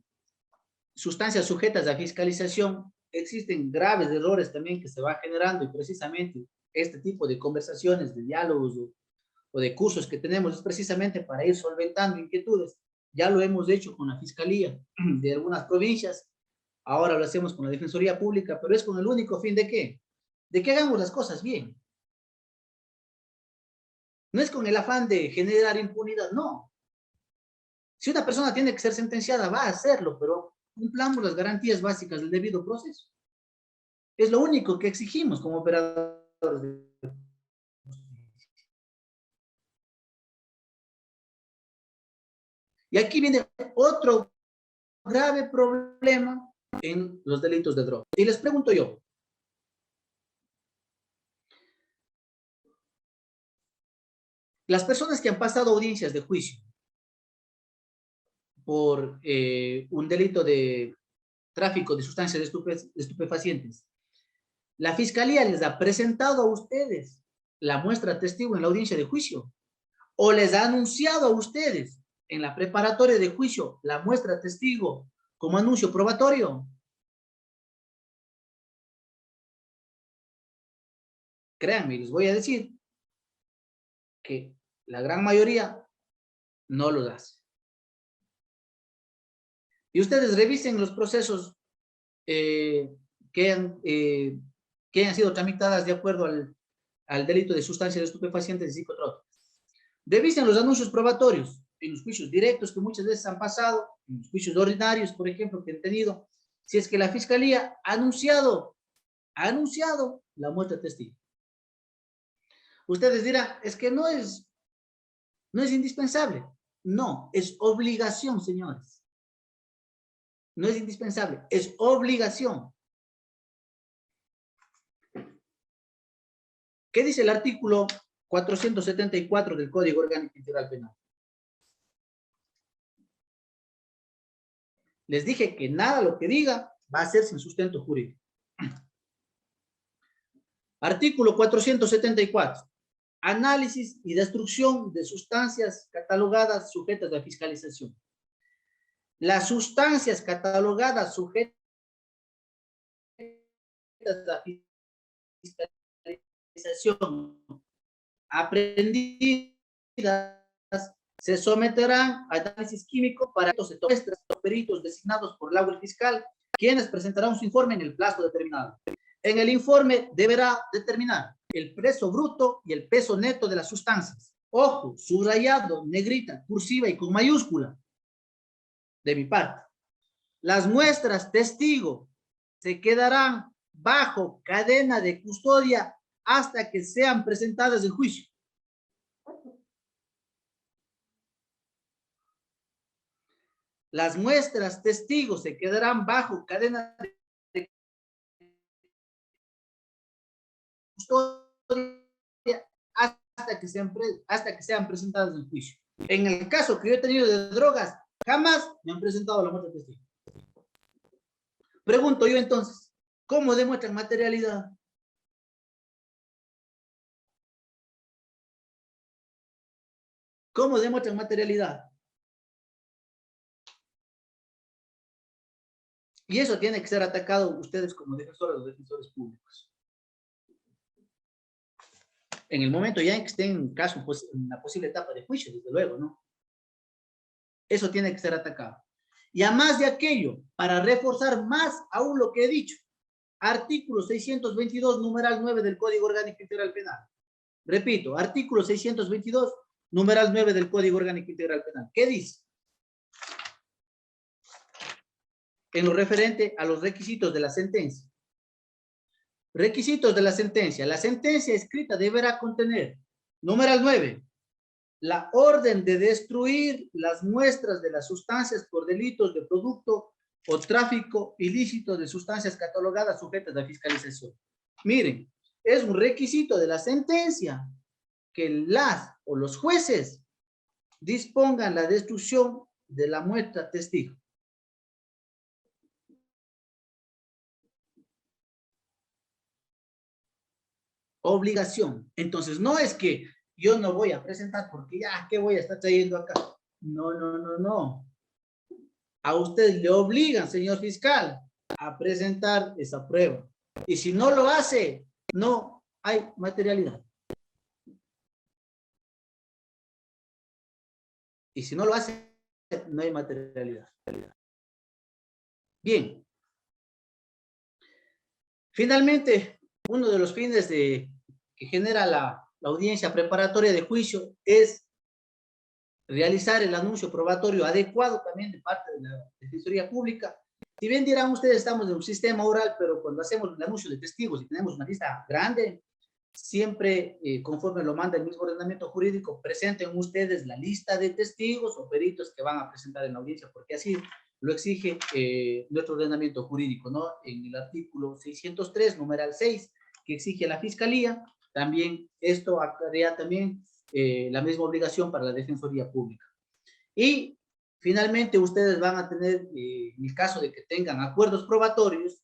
sustancias sujetas a fiscalización, existen graves errores también que se va generando, y precisamente este tipo de conversaciones, de diálogos o de cursos que tenemos es precisamente para ir solventando inquietudes. Ya lo hemos hecho con la Fiscalía de algunas provincias, ahora lo hacemos con la Defensoría Pública, pero es con el único fin ¿de qué? De que hagamos las cosas bien. No es con el afán de generar impunidad, no. Si una persona tiene que ser sentenciada, va a hacerlo, pero cumplamos las garantías básicas del debido proceso. Es lo único que exigimos como operadores de justicia. Y aquí viene otro grave problema en los delitos de droga. Y les pregunto yo, las personas que han pasado audiencias de juicio por un delito de tráfico de sustancias estupefacientes, la Fiscalía les ha presentado a ustedes la muestra testigo en la audiencia de juicio, o les ha anunciado a ustedes en la preparatoria de juicio la muestra testigo como anuncio probatorio. créanme, les voy a decir que la gran mayoría no lo hace. Y ustedes revisen los procesos que han sido tramitadas de acuerdo al delito de sustancias estupefacientes y psicotrópicas. Revisen los anuncios probatorios en los juicios directos que muchas veces han pasado, en los juicios ordinarios, por ejemplo, que han tenido, si es que la Fiscalía ha anunciado la muestra testigo. Ustedes dirán, es que no es indispensable. No, es obligación, señores. No es indispensable, es obligación. ¿Qué dice el artículo 474 del Código Orgánico Integral Penal? Les dije que nada lo que diga va a ser sin sustento jurídico. Artículo 474. Análisis y destrucción de sustancias catalogadas sujetas a fiscalización. Las sustancias catalogadas sujetas a fiscalización aprendidas se someterán a análisis químico para los peritos designados por el fiscal, quienes presentarán su informe en el plazo determinado. En el informe deberá determinar el peso bruto y el peso neto de las sustancias. Ojo, subrayado, negrita, cursiva y con mayúscula. De mi parte. Las muestras testigo se quedarán bajo cadena de custodia hasta que sean presentadas en juicio. Las muestras testigos se quedarán bajo cadena de custodia hasta que sean presentadas en juicio. En el caso que yo he tenido de drogas, jamás me han presentado la muestra testigo. Pregunto yo entonces, ¿cómo demuestran materialidad? ¿Cómo demuestran materialidad? Y eso tiene que ser atacado ustedes como defensores o defensores públicos. En el momento ya en que estén en caso, pues, en una posible etapa de juicio, desde luego, ¿no? Eso tiene que ser atacado. Y además de aquello, para reforzar más aún lo que he dicho, artículo 622, numeral 9 del Código Orgánico Integral Penal. Repito, artículo 622, numeral 9 del Código Orgánico Integral Penal. ¿Qué dice? En lo referente a los requisitos de la sentencia. Requisitos de la sentencia. La sentencia escrita deberá contener, numeral 9, la orden de destruir las muestras de las sustancias por delitos de producto o tráfico ilícito de sustancias catalogadas sujetas a fiscalización. Miren, es un requisito de la sentencia que las o los jueces dispongan la destrucción de la muestra testigo. Obligación. Entonces, no es que yo no voy a presentar porque ya, ¿qué voy a estar trayendo acá? No, no, no, no. A usted le obligan, señor fiscal, a presentar esa prueba. Y si no lo hace, no hay materialidad. Y si no lo hace, no hay materialidad. Bien. Finalmente, uno de los fines que genera la audiencia preparatoria de juicio es realizar el anuncio probatorio adecuado también de parte de la Defensoría Pública. Si bien dirán ustedes, estamos en un sistema oral, pero cuando hacemos el anuncio de testigos y tenemos una lista grande, siempre, conforme lo manda el mismo ordenamiento jurídico, presenten ustedes la lista de testigos o peritos que van a presentar en la audiencia, porque así lo exige nuestro ordenamiento jurídico, ¿no? En el artículo 603, numeral 6, que exige la Fiscalía, también esto acarrea también la misma obligación para la Defensoría Pública. Y finalmente ustedes van a tener, en el caso de que tengan acuerdos probatorios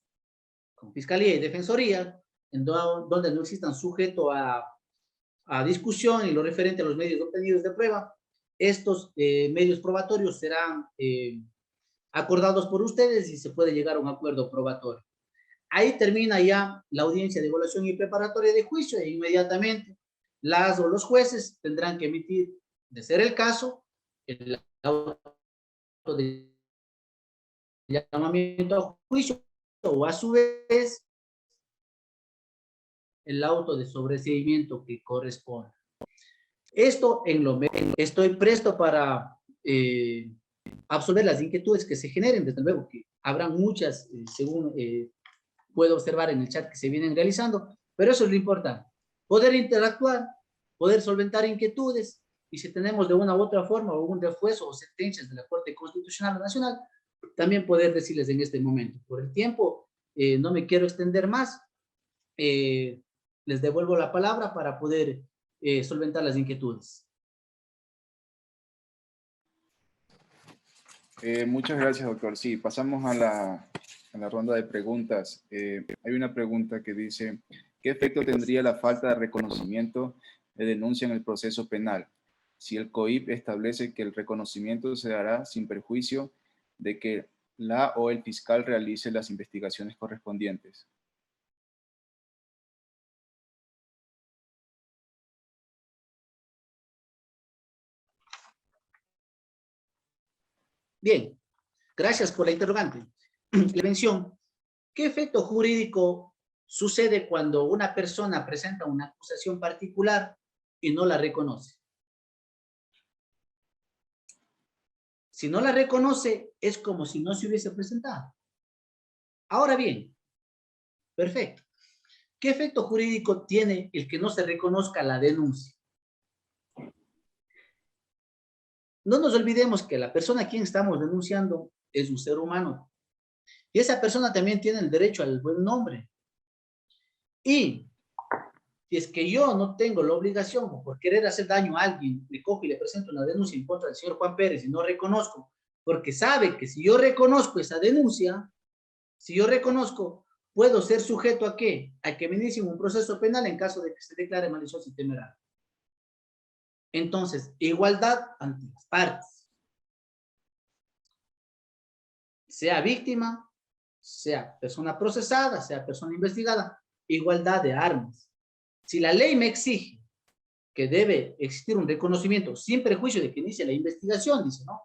con Fiscalía y Defensoría, en donde no existan sujeto a discusión y lo referente a los medios obtenidos de prueba, estos medios probatorios serán acordados por ustedes y se puede llegar a un acuerdo probatorio. ahí termina ya la audiencia de evaluación y preparatoria de juicio e inmediatamente las o los jueces tendrán que emitir, de ser el caso, el auto de llamamiento a juicio o a su vez el auto de sobreseimiento que corresponde. Esto en lo menos. Estoy presto para absolver las inquietudes que se generen, desde luego que habrán muchas, según puedo observar en el chat que se vienen realizando, pero eso es lo importante, poder interactuar, poder solventar inquietudes, y si tenemos de una u otra forma algún refuerzo o sentencias de la Corte Constitucional Nacional, también poder decirles en este momento. Por el tiempo, no me quiero extender más, les devuelvo la palabra para poder solventar las inquietudes. Muchas gracias, doctor. Sí, pasamos a la ronda de preguntas. Hay una pregunta que dice, ¿qué efecto tendría la falta de reconocimiento de denuncia en el proceso penal si el COIP establece que el reconocimiento se dará sin perjuicio de que la o el fiscal realice las investigaciones correspondientes? Bien, gracias por la interrogante. Le menciono, ¿qué efecto jurídico sucede cuando una persona presenta una acusación particular y no la reconoce? Si no la reconoce, es como si no se hubiese presentado. Ahora bien, perfecto. ¿Qué efecto jurídico tiene el que no se reconozca la denuncia? No nos olvidemos que la persona a quien estamos denunciando es un ser humano. Y esa persona también tiene el derecho al buen nombre. Y si es que yo no tengo la obligación, o por querer hacer daño a alguien, le cojo y le presento una denuncia en contra del señor Juan Pérez y no reconozco, porque sabe que si yo reconozco esa denuncia, si yo reconozco, puedo ser sujeto ¿a qué? A que me inicien un proceso penal en caso de que se declare malicioso y temerario. Entonces, igualdad ante las partes. Sea víctima, sea persona procesada, sea persona investigada, igualdad de armas. Si la ley me exige que debe existir un reconocimiento sin perjuicio de que inicie la investigación, dice, ¿no?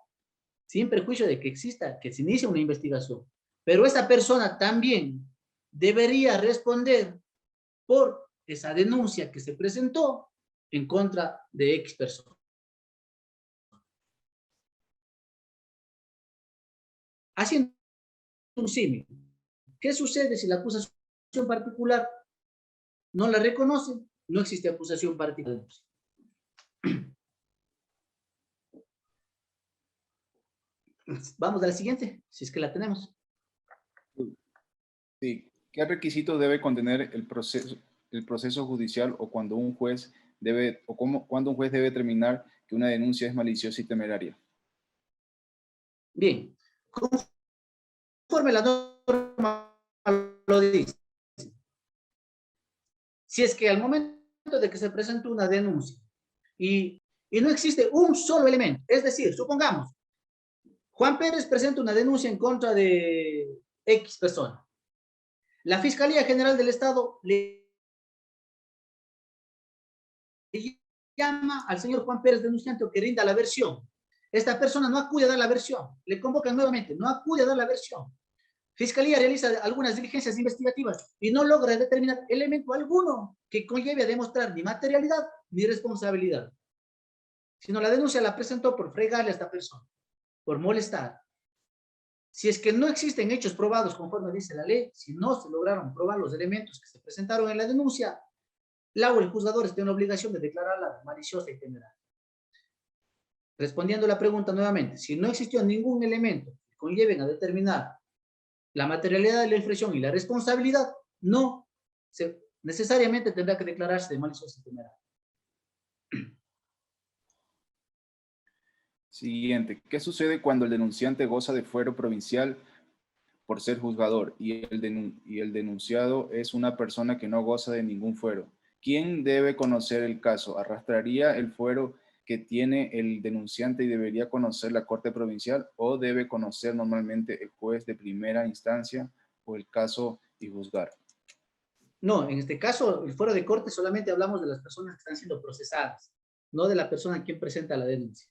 Sin perjuicio de que exista, que se inicie una investigación. Pero esa persona también debería responder por esa denuncia que se presentó en contra de X persona. Haciendo un símil, ¿qué sucede si la acusación particular no la reconoce? No existe acusación particular. Vamos a la siguiente, si es que la tenemos. Sí. ¿Qué requisitos debe contener el proceso judicial o cuando un juez debe, cuando un juez debe determinar que una denuncia es maliciosa y temeraria? Bien, conforme la norma lo dice, si es que al momento de que se presenta una denuncia y no existe un solo elemento, es decir, supongamos, Juan Pérez presenta una denuncia en contra de X persona. La Fiscalía General del Estado le llama al señor Juan Pérez denunciante o que rinda la versión. Esta persona no acude a dar la versión, le convocan nuevamente, no acude a dar la versión. Fiscalía realiza algunas diligencias investigativas y no logra determinar elemento alguno que conlleve a demostrar ni materialidad ni responsabilidad, sino la denuncia la presentó por fregarle a esta persona, por molestar. Si es que no existen hechos probados conforme dice la ley, si no se lograron probar los elementos que se presentaron en la denuncia, la o el juzgador tiene la obligación de declararla maliciosa y temeraria. Respondiendo a la pregunta nuevamente, si no existió ningún elemento que conlleven a determinar la materialidad de la infracción y la responsabilidad, no necesariamente tendrá que declararse de maliciosa y temeraria. Siguiente. ¿Qué sucede cuando el denunciante goza de fuero provincial por ser juzgador y el denunciado es una persona que no goza de ningún fuero? ¿Quién debe conocer el caso? ¿Arrastraría el fuero que tiene el denunciante y debería conocer la Corte Provincial o debe conocer normalmente el juez de primera instancia o el caso y juzgar. No, en este caso, el fuero de corte solamente hablamos de las personas que están siendo procesadas, no de la persona a quien presenta la denuncia.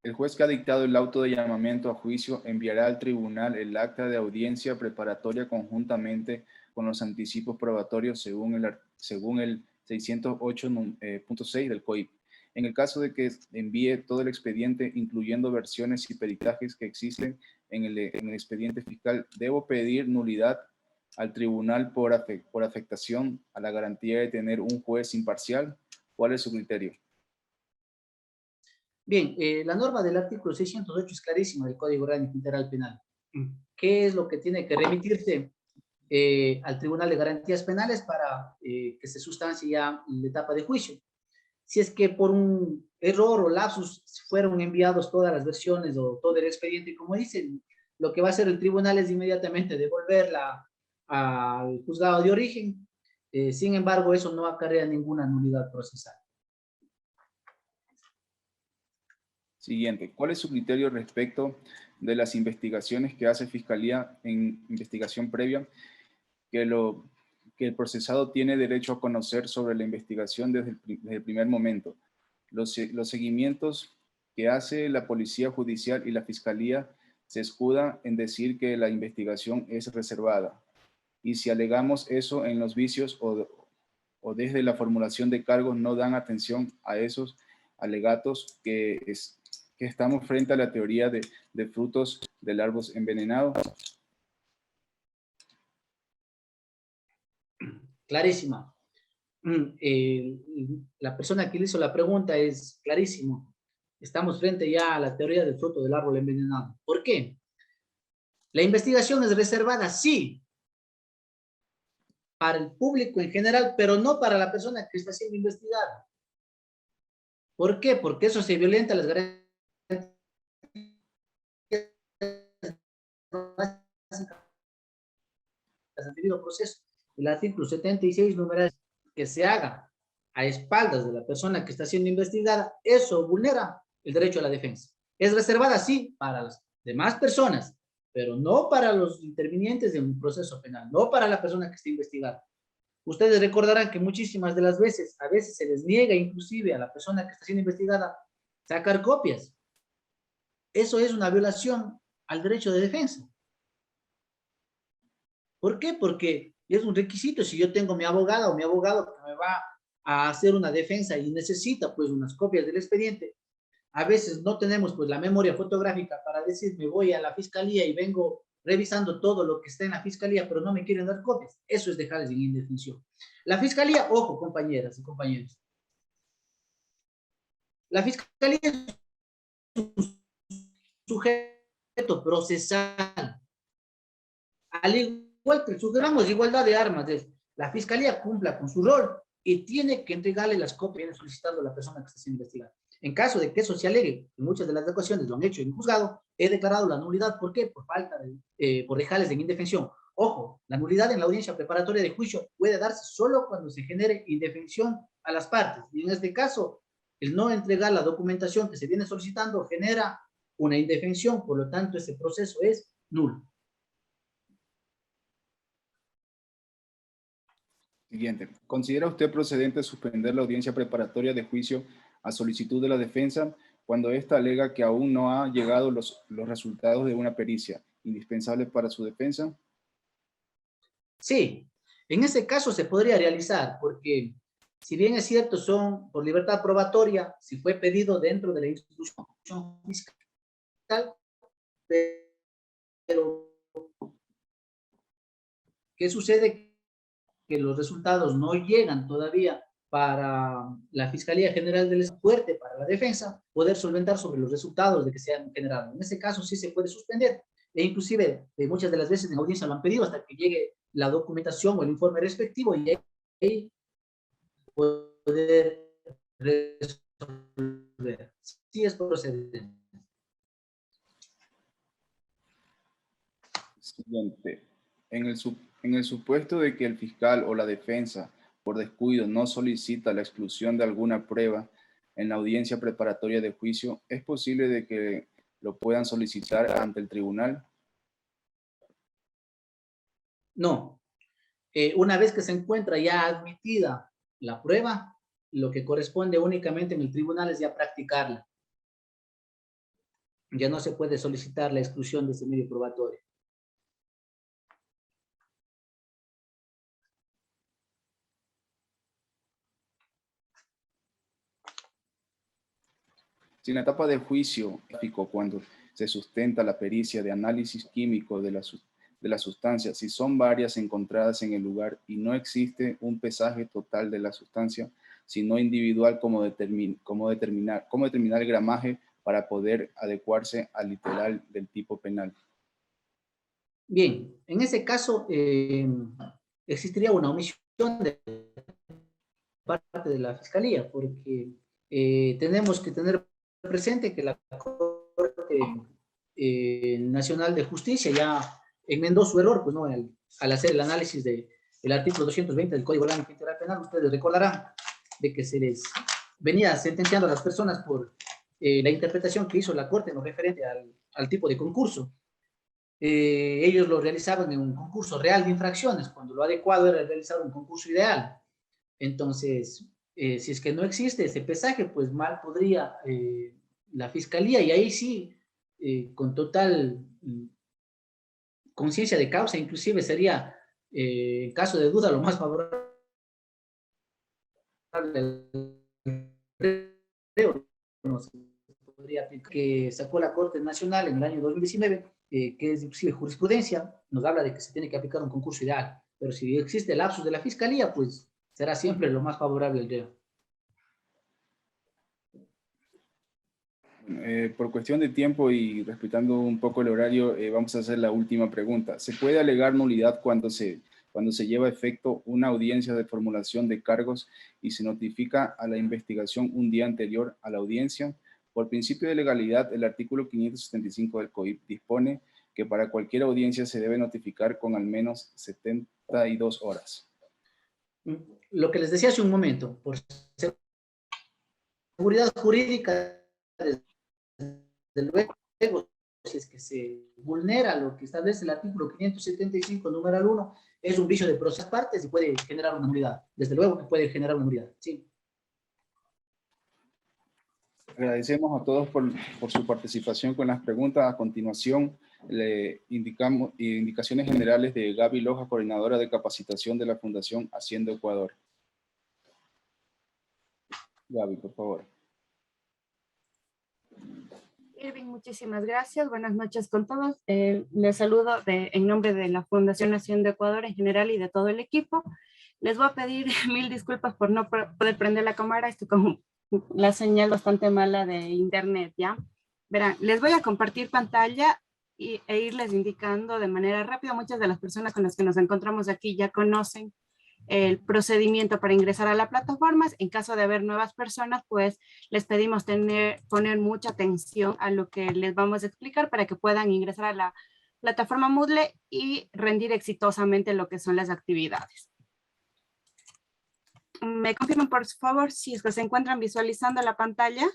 El juez que ha dictado el auto de llamamiento a juicio enviará al tribunal el acta de audiencia preparatoria conjuntamente con los anticipos probatorios según el 608.6 del COIP. En el caso de que envíe todo el expediente, incluyendo versiones y peritajes que existen en el expediente fiscal, debo pedir nulidad al tribunal por afectación a la garantía de tener un juez imparcial. ¿Cuál es su criterio? Bien, la norma del artículo 608 es clarísima del Código Orgánico Integral Penal. ¿Qué es lo que tiene que remitirse al Tribunal de Garantías Penales para que se sustancie ya la etapa de juicio? Si es que por un error o lapsus fueron enviados todas las versiones o todo el expediente, como dicen, lo que va a hacer el tribunal es inmediatamente devolverla al juzgado de origen. Sin embargo, eso no acarrea ninguna nulidad procesal. Siguiente, ¿cuál es su criterio respecto de las investigaciones que hace Fiscalía en investigación previa que el procesado tiene derecho a conocer sobre la investigación desde el primer momento? Los seguimientos que hace la Policía Judicial y la Fiscalía se escuda en decir que la investigación es reservada. Y si alegamos eso en los vicios o desde la formulación de cargos no dan atención a esos alegatos que estamos frente a la teoría de frutos del árbol envenenado. Clarísima. La persona que le hizo la pregunta es clarísimo. Estamos frente ya a la teoría del fruto del árbol envenenado. ¿Por qué? La investigación es reservada, sí, para el público en general, pero no para la persona que está siendo investigada. ¿Por qué? Porque eso se violenta las garantías del debido proceso. El artículo 76, numeral, que se haga a espaldas de la persona que está siendo investigada, eso vulnera el derecho a la defensa. Es reservada, sí, para las demás personas, pero no para los intervinientes de un proceso penal, no para la persona que está investigada. Ustedes recordarán que muchísimas de las veces, a veces se les niega inclusive a la persona que está siendo investigada sacar copias. Eso es una violación al derecho de defensa. ¿Por qué? Porque es un requisito. Si yo tengo mi abogada o mi abogado que me va a hacer una defensa y necesita pues unas copias del expediente, a veces no tenemos pues la memoria fotográfica para decir me voy a la fiscalía y vengo revisando todo lo que está en la fiscalía, pero no me quieren dar copias. Eso es dejarles en indefensión. La fiscalía, ojo, compañeras y compañeros, la fiscalía es un sujeto procesal. Al igual que sugeramos igualdad de armas, la fiscalía cumpla con su rol y tiene que entregarle las copias que viene solicitando la persona que está siendo investigada. En caso de que eso se alegue, en muchas de las ocasiones lo han hecho en el juzgado, he declarado la nulidad. ¿Por qué? Por falta de, por dejarles en indefensión. Ojo, la nulidad en la audiencia preparatoria de juicio puede darse solo cuando se genere indefensión a las partes. Y en este caso, el no entregar la documentación que se viene solicitando genera una indefensión, por lo tanto, ese proceso es nulo. Siguiente. ¿Considera usted procedente suspender la audiencia preparatoria de juicio a solicitud de la defensa cuando ésta alega que aún no ha llegado los resultados de una pericia indispensables para su defensa? Sí, en ese caso se podría realizar, porque si bien es cierto, son por libertad probatoria, si fue pedido dentro de la institución fiscal, pero ¿qué sucede? Que los resultados no llegan todavía para la Fiscalía General del Estado, fuerte para la defensa, poder solventar sobre los resultados de que se han generado. En ese caso sí se puede suspender, e inclusive muchas de las veces en audiencia lo han pedido hasta que llegue la documentación o el informe respectivo y ahí poder resolver. Sí es procedente. Siguiente. En el supuesto de que el fiscal o la defensa, por descuido, no solicita la exclusión de alguna prueba en la audiencia preparatoria de juicio, ¿es posible de que lo puedan solicitar ante el tribunal? No. Una vez que se encuentra ya admitida la prueba, lo que corresponde únicamente en el tribunal es ya practicarla. Ya no se puede solicitar la exclusión de ese medio probatorio. Si en la etapa del juicio, cuando se sustenta la pericia de análisis químico de la sustancia, si son varias encontradas en el lugar y no existe un pesaje total de la sustancia, sino individual, ¿cómo determinar el gramaje para poder adecuarse al literal del tipo penal? Bien, en ese caso existiría una omisión de parte de la Fiscalía, porque tenemos que tener presente que la Corte Nacional de Justicia ya enmendó su error, pues no, al hacer el análisis del artículo 220 del Código Orgánico Integral Penal. Ustedes recordarán de que se les venía sentenciando a las personas por la interpretación que hizo la Corte en lo referente al tipo de concurso. Ellos lo realizaban en un concurso real de infracciones, cuando lo adecuado era realizar un concurso ideal. Entonces, si es que no existe ese pesaje, pues mal podría la Fiscalía, y ahí sí, con total conciencia de causa, inclusive sería, en caso de duda, lo más favorable que sacó la Corte Nacional en el año 2019, que es inclusive jurisprudencia, nos habla de que se tiene que aplicar un concurso ideal, pero si existe el lapsus de la Fiscalía, pues será siempre lo más favorable el reo. Por cuestión de tiempo y respetando un poco el horario, vamos a hacer la última pregunta. ¿Se puede alegar nulidad cuando se lleva a efecto una audiencia de formulación de cargos y se notifica a la investigación un día anterior a la audiencia? Por principio de legalidad, el artículo 575 del COIP dispone que para cualquier audiencia se debe notificar con al menos 72 horas. Lo que les decía hace un momento, por seguridad jurídica, desde luego, si es que se vulnera lo que establece el artículo 575, numeral 1, es un vicio de proceso partes y puede generar una nulidad. Desde luego que puede generar una nulidad, sí. Agradecemos a todos por su participación con las preguntas. A continuación, le indicamos indicaciones generales de Gaby Loja, coordinadora de capacitación de la Fundación Haciendo Ecuador. Gaby, por favor. Irving, muchísimas gracias. Buenas noches con todos. Les saludo en nombre de la Fundación Haciendo Ecuador en general y de todo el equipo. Les voy a pedir 1000 disculpas por no poder prender la cámara. Estoy con la señal bastante mala de internet, ¿ya? Verán, les voy a compartir pantalla e irles indicando de manera rápida. Muchas de las personas con las que nos encontramos aquí ya conocen el procedimiento para ingresar a la plataforma. En caso de haber nuevas personas, pues les pedimos poner mucha atención a lo que les vamos a explicar para que puedan ingresar a la plataforma Moodle y rendir exitosamente lo que son las actividades. ¿Me confirman, por favor, si es que se encuentran visualizando la pantalla?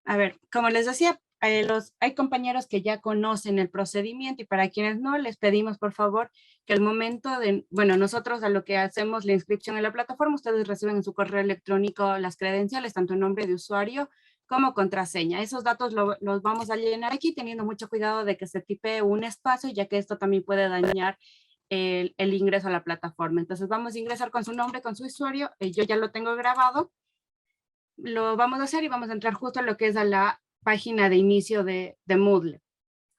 A ver, como les decía, hay compañeros que ya conocen el procedimiento y para quienes no, les pedimos por favor que al momento de, bueno, nosotros a lo que hacemos la inscripción en la plataforma, ustedes reciben en su correo electrónico las credenciales, tanto en nombre de usuario como contraseña. Esos datos los vamos a llenar aquí teniendo mucho cuidado de que se tipee un espacio, ya que esto también puede dañar el ingreso a la plataforma. Entonces vamos a ingresar con su nombre, con su usuario, yo ya lo tengo grabado. Lo vamos a hacer y vamos a entrar justo a lo que es a la página de inicio de Moodle.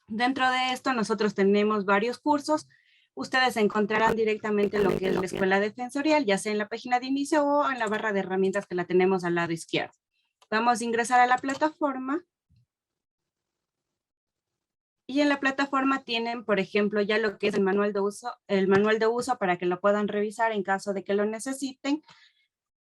Dentro de esto nosotros tenemos varios cursos. Ustedes encontrarán directamente lo que es la escuela defensorial, ya sea en la página de inicio o en la barra de herramientas que la tenemos al lado izquierdo. Vamos a ingresar a la plataforma. Y en la plataforma tienen, por ejemplo, ya lo que es el manual de uso para que lo puedan revisar en caso de que lo necesiten.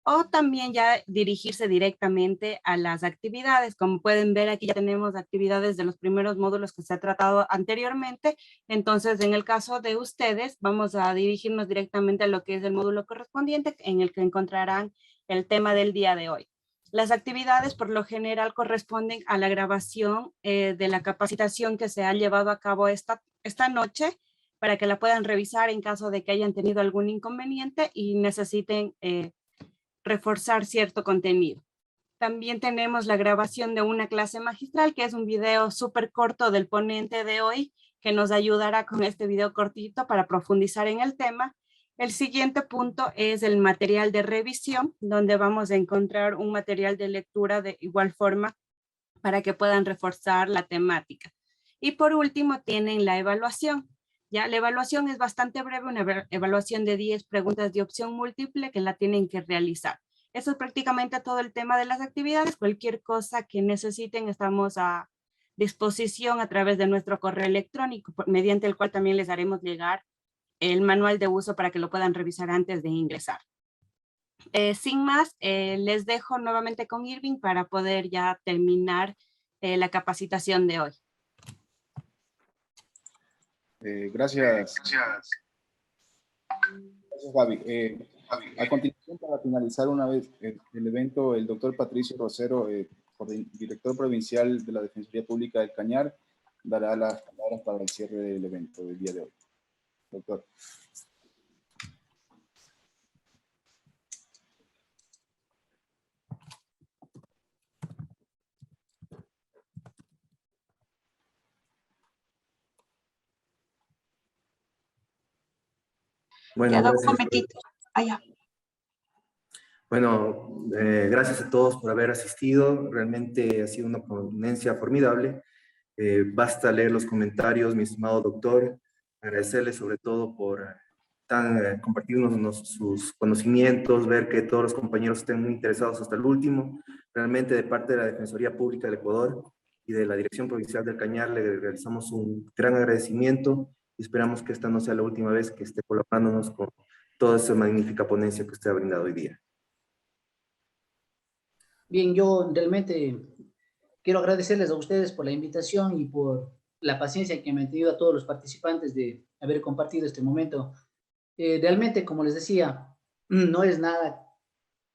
o también ya dirigirse directamente a las actividades. Como pueden ver, aquí ya tenemos actividades de los primeros módulos que se ha tratado anteriormente. Entonces, en el caso de ustedes, vamos a dirigirnos directamente a lo que es el módulo correspondiente, en el que encontrarán el tema del día de hoy. Las actividades por lo general corresponden a la grabación de la capacitación que se ha llevado a cabo esta noche, para que la puedan revisar en caso de que hayan tenido algún inconveniente y necesiten reforzar cierto contenido. También tenemos la grabación de una clase magistral, que es un video súper corto del ponente de hoy, que nos ayudará con este video cortito para profundizar en el tema. El siguiente punto es el material de revisión, donde vamos a encontrar un material de lectura de igual forma para que puedan reforzar la temática. Y por último tienen la evaluación. Ya la evaluación es bastante breve, una evaluación de 10 preguntas de opción múltiple que la tienen que realizar. Eso es prácticamente todo el tema de las actividades. Cualquier cosa que necesiten estamos a disposición a través de nuestro correo electrónico, mediante el cual también les haremos llegar el manual de uso para que lo puedan revisar antes de ingresar. Sin más, les dejo nuevamente con Irving para poder ya terminar la capacitación de hoy. Gracias, Gaby. A continuación, para finalizar una vez el evento, el doctor Patricio Rosero, director provincial de la Defensoría Pública del Cañar, dará las palabras para el cierre del evento del día de hoy. Doctor. Bueno, gracias. Bueno, gracias a todos por haber asistido. Realmente ha sido una ponencia formidable. Basta leer los comentarios, mi estimado doctor. Agradecerle sobre todo por compartirnos sus conocimientos, ver que todos los compañeros estén muy interesados hasta el último. Realmente de parte de la Defensoría Pública del Ecuador y de la Dirección Provincial del Cañar le realizamos un gran agradecimiento y esperamos que esta no sea la última vez que esté colaborándonos con toda esa magnífica ponencia que usted ha brindado hoy día. Bien, yo realmente quiero agradecerles a ustedes por la invitación y por la paciencia que me han tenido a todos los participantes de haber compartido este momento. Realmente, como les decía, no es nada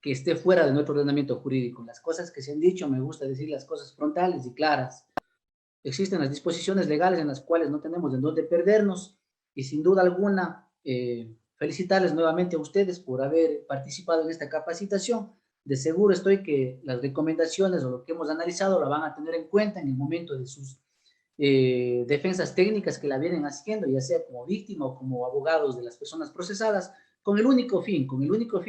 que esté fuera de nuestro ordenamiento jurídico. Las cosas que se han dicho, me gusta decir las cosas frontales y claras. Existen las disposiciones legales en las cuales no tenemos en dónde perdernos y sin duda alguna felicitarles nuevamente a ustedes por haber participado en esta capacitación. De seguro estoy que las recomendaciones o lo que hemos analizado la van a tener en cuenta en el momento de sus defensas técnicas que la vienen haciendo, ya sea como víctima o como abogados de las personas procesadas, con el único fin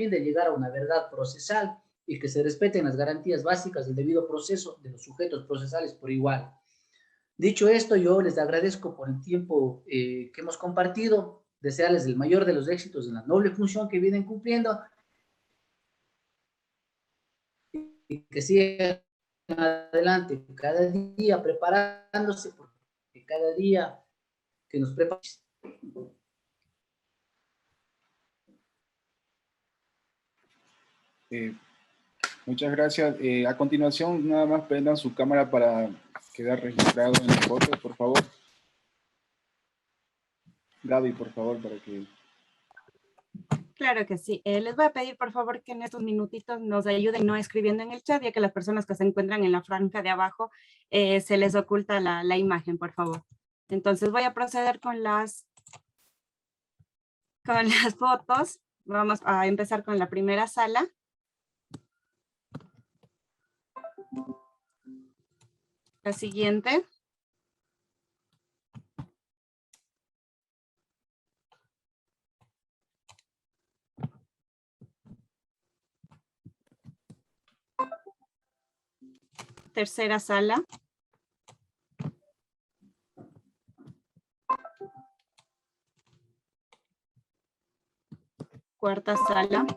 de llegar a una verdad procesal y que se respeten las garantías básicas del debido proceso de los sujetos procesales por igual. Dicho esto, yo les agradezco por el tiempo que hemos compartido, desearles el mayor de los éxitos en la noble función que vienen cumpliendo y que sigan adelante, cada día preparándose, porque cada día que nos preparamos. Muchas gracias. A continuación, nada más prendan su cámara para quedar registrado en la foto, por favor. Gaby, por favor, para que... Claro que sí. Les voy a pedir, por favor, que en estos minutitos nos ayuden no escribiendo en el chat, ya que las personas que se encuentran en la franja de abajo se les oculta la imagen, por favor. Entonces voy a proceder con las fotos. Vamos a empezar con la primera sala. La siguiente. Tercera sala. Cuarta sala.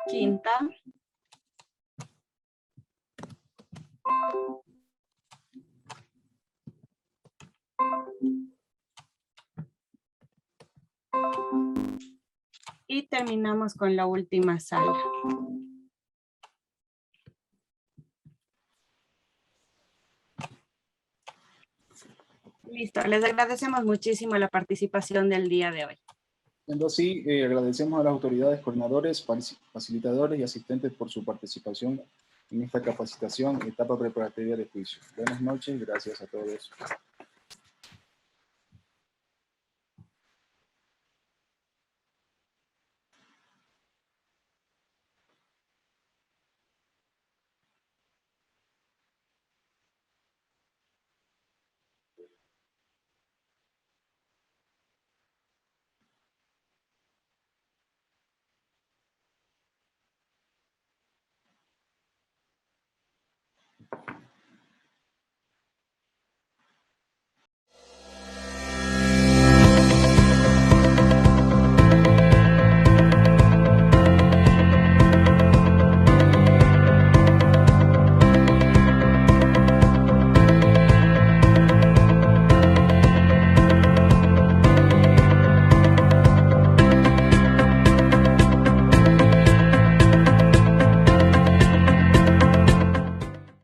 Quinta. y terminamos con la última sala. Listo, les agradecemos muchísimo la participación del día de hoy. Siendo así, agradecemos a las autoridades, coordinadores, facilitadores y asistentes por su participación en esta capacitación, etapa preparatoria de juicio. Buenas noches, gracias a todos.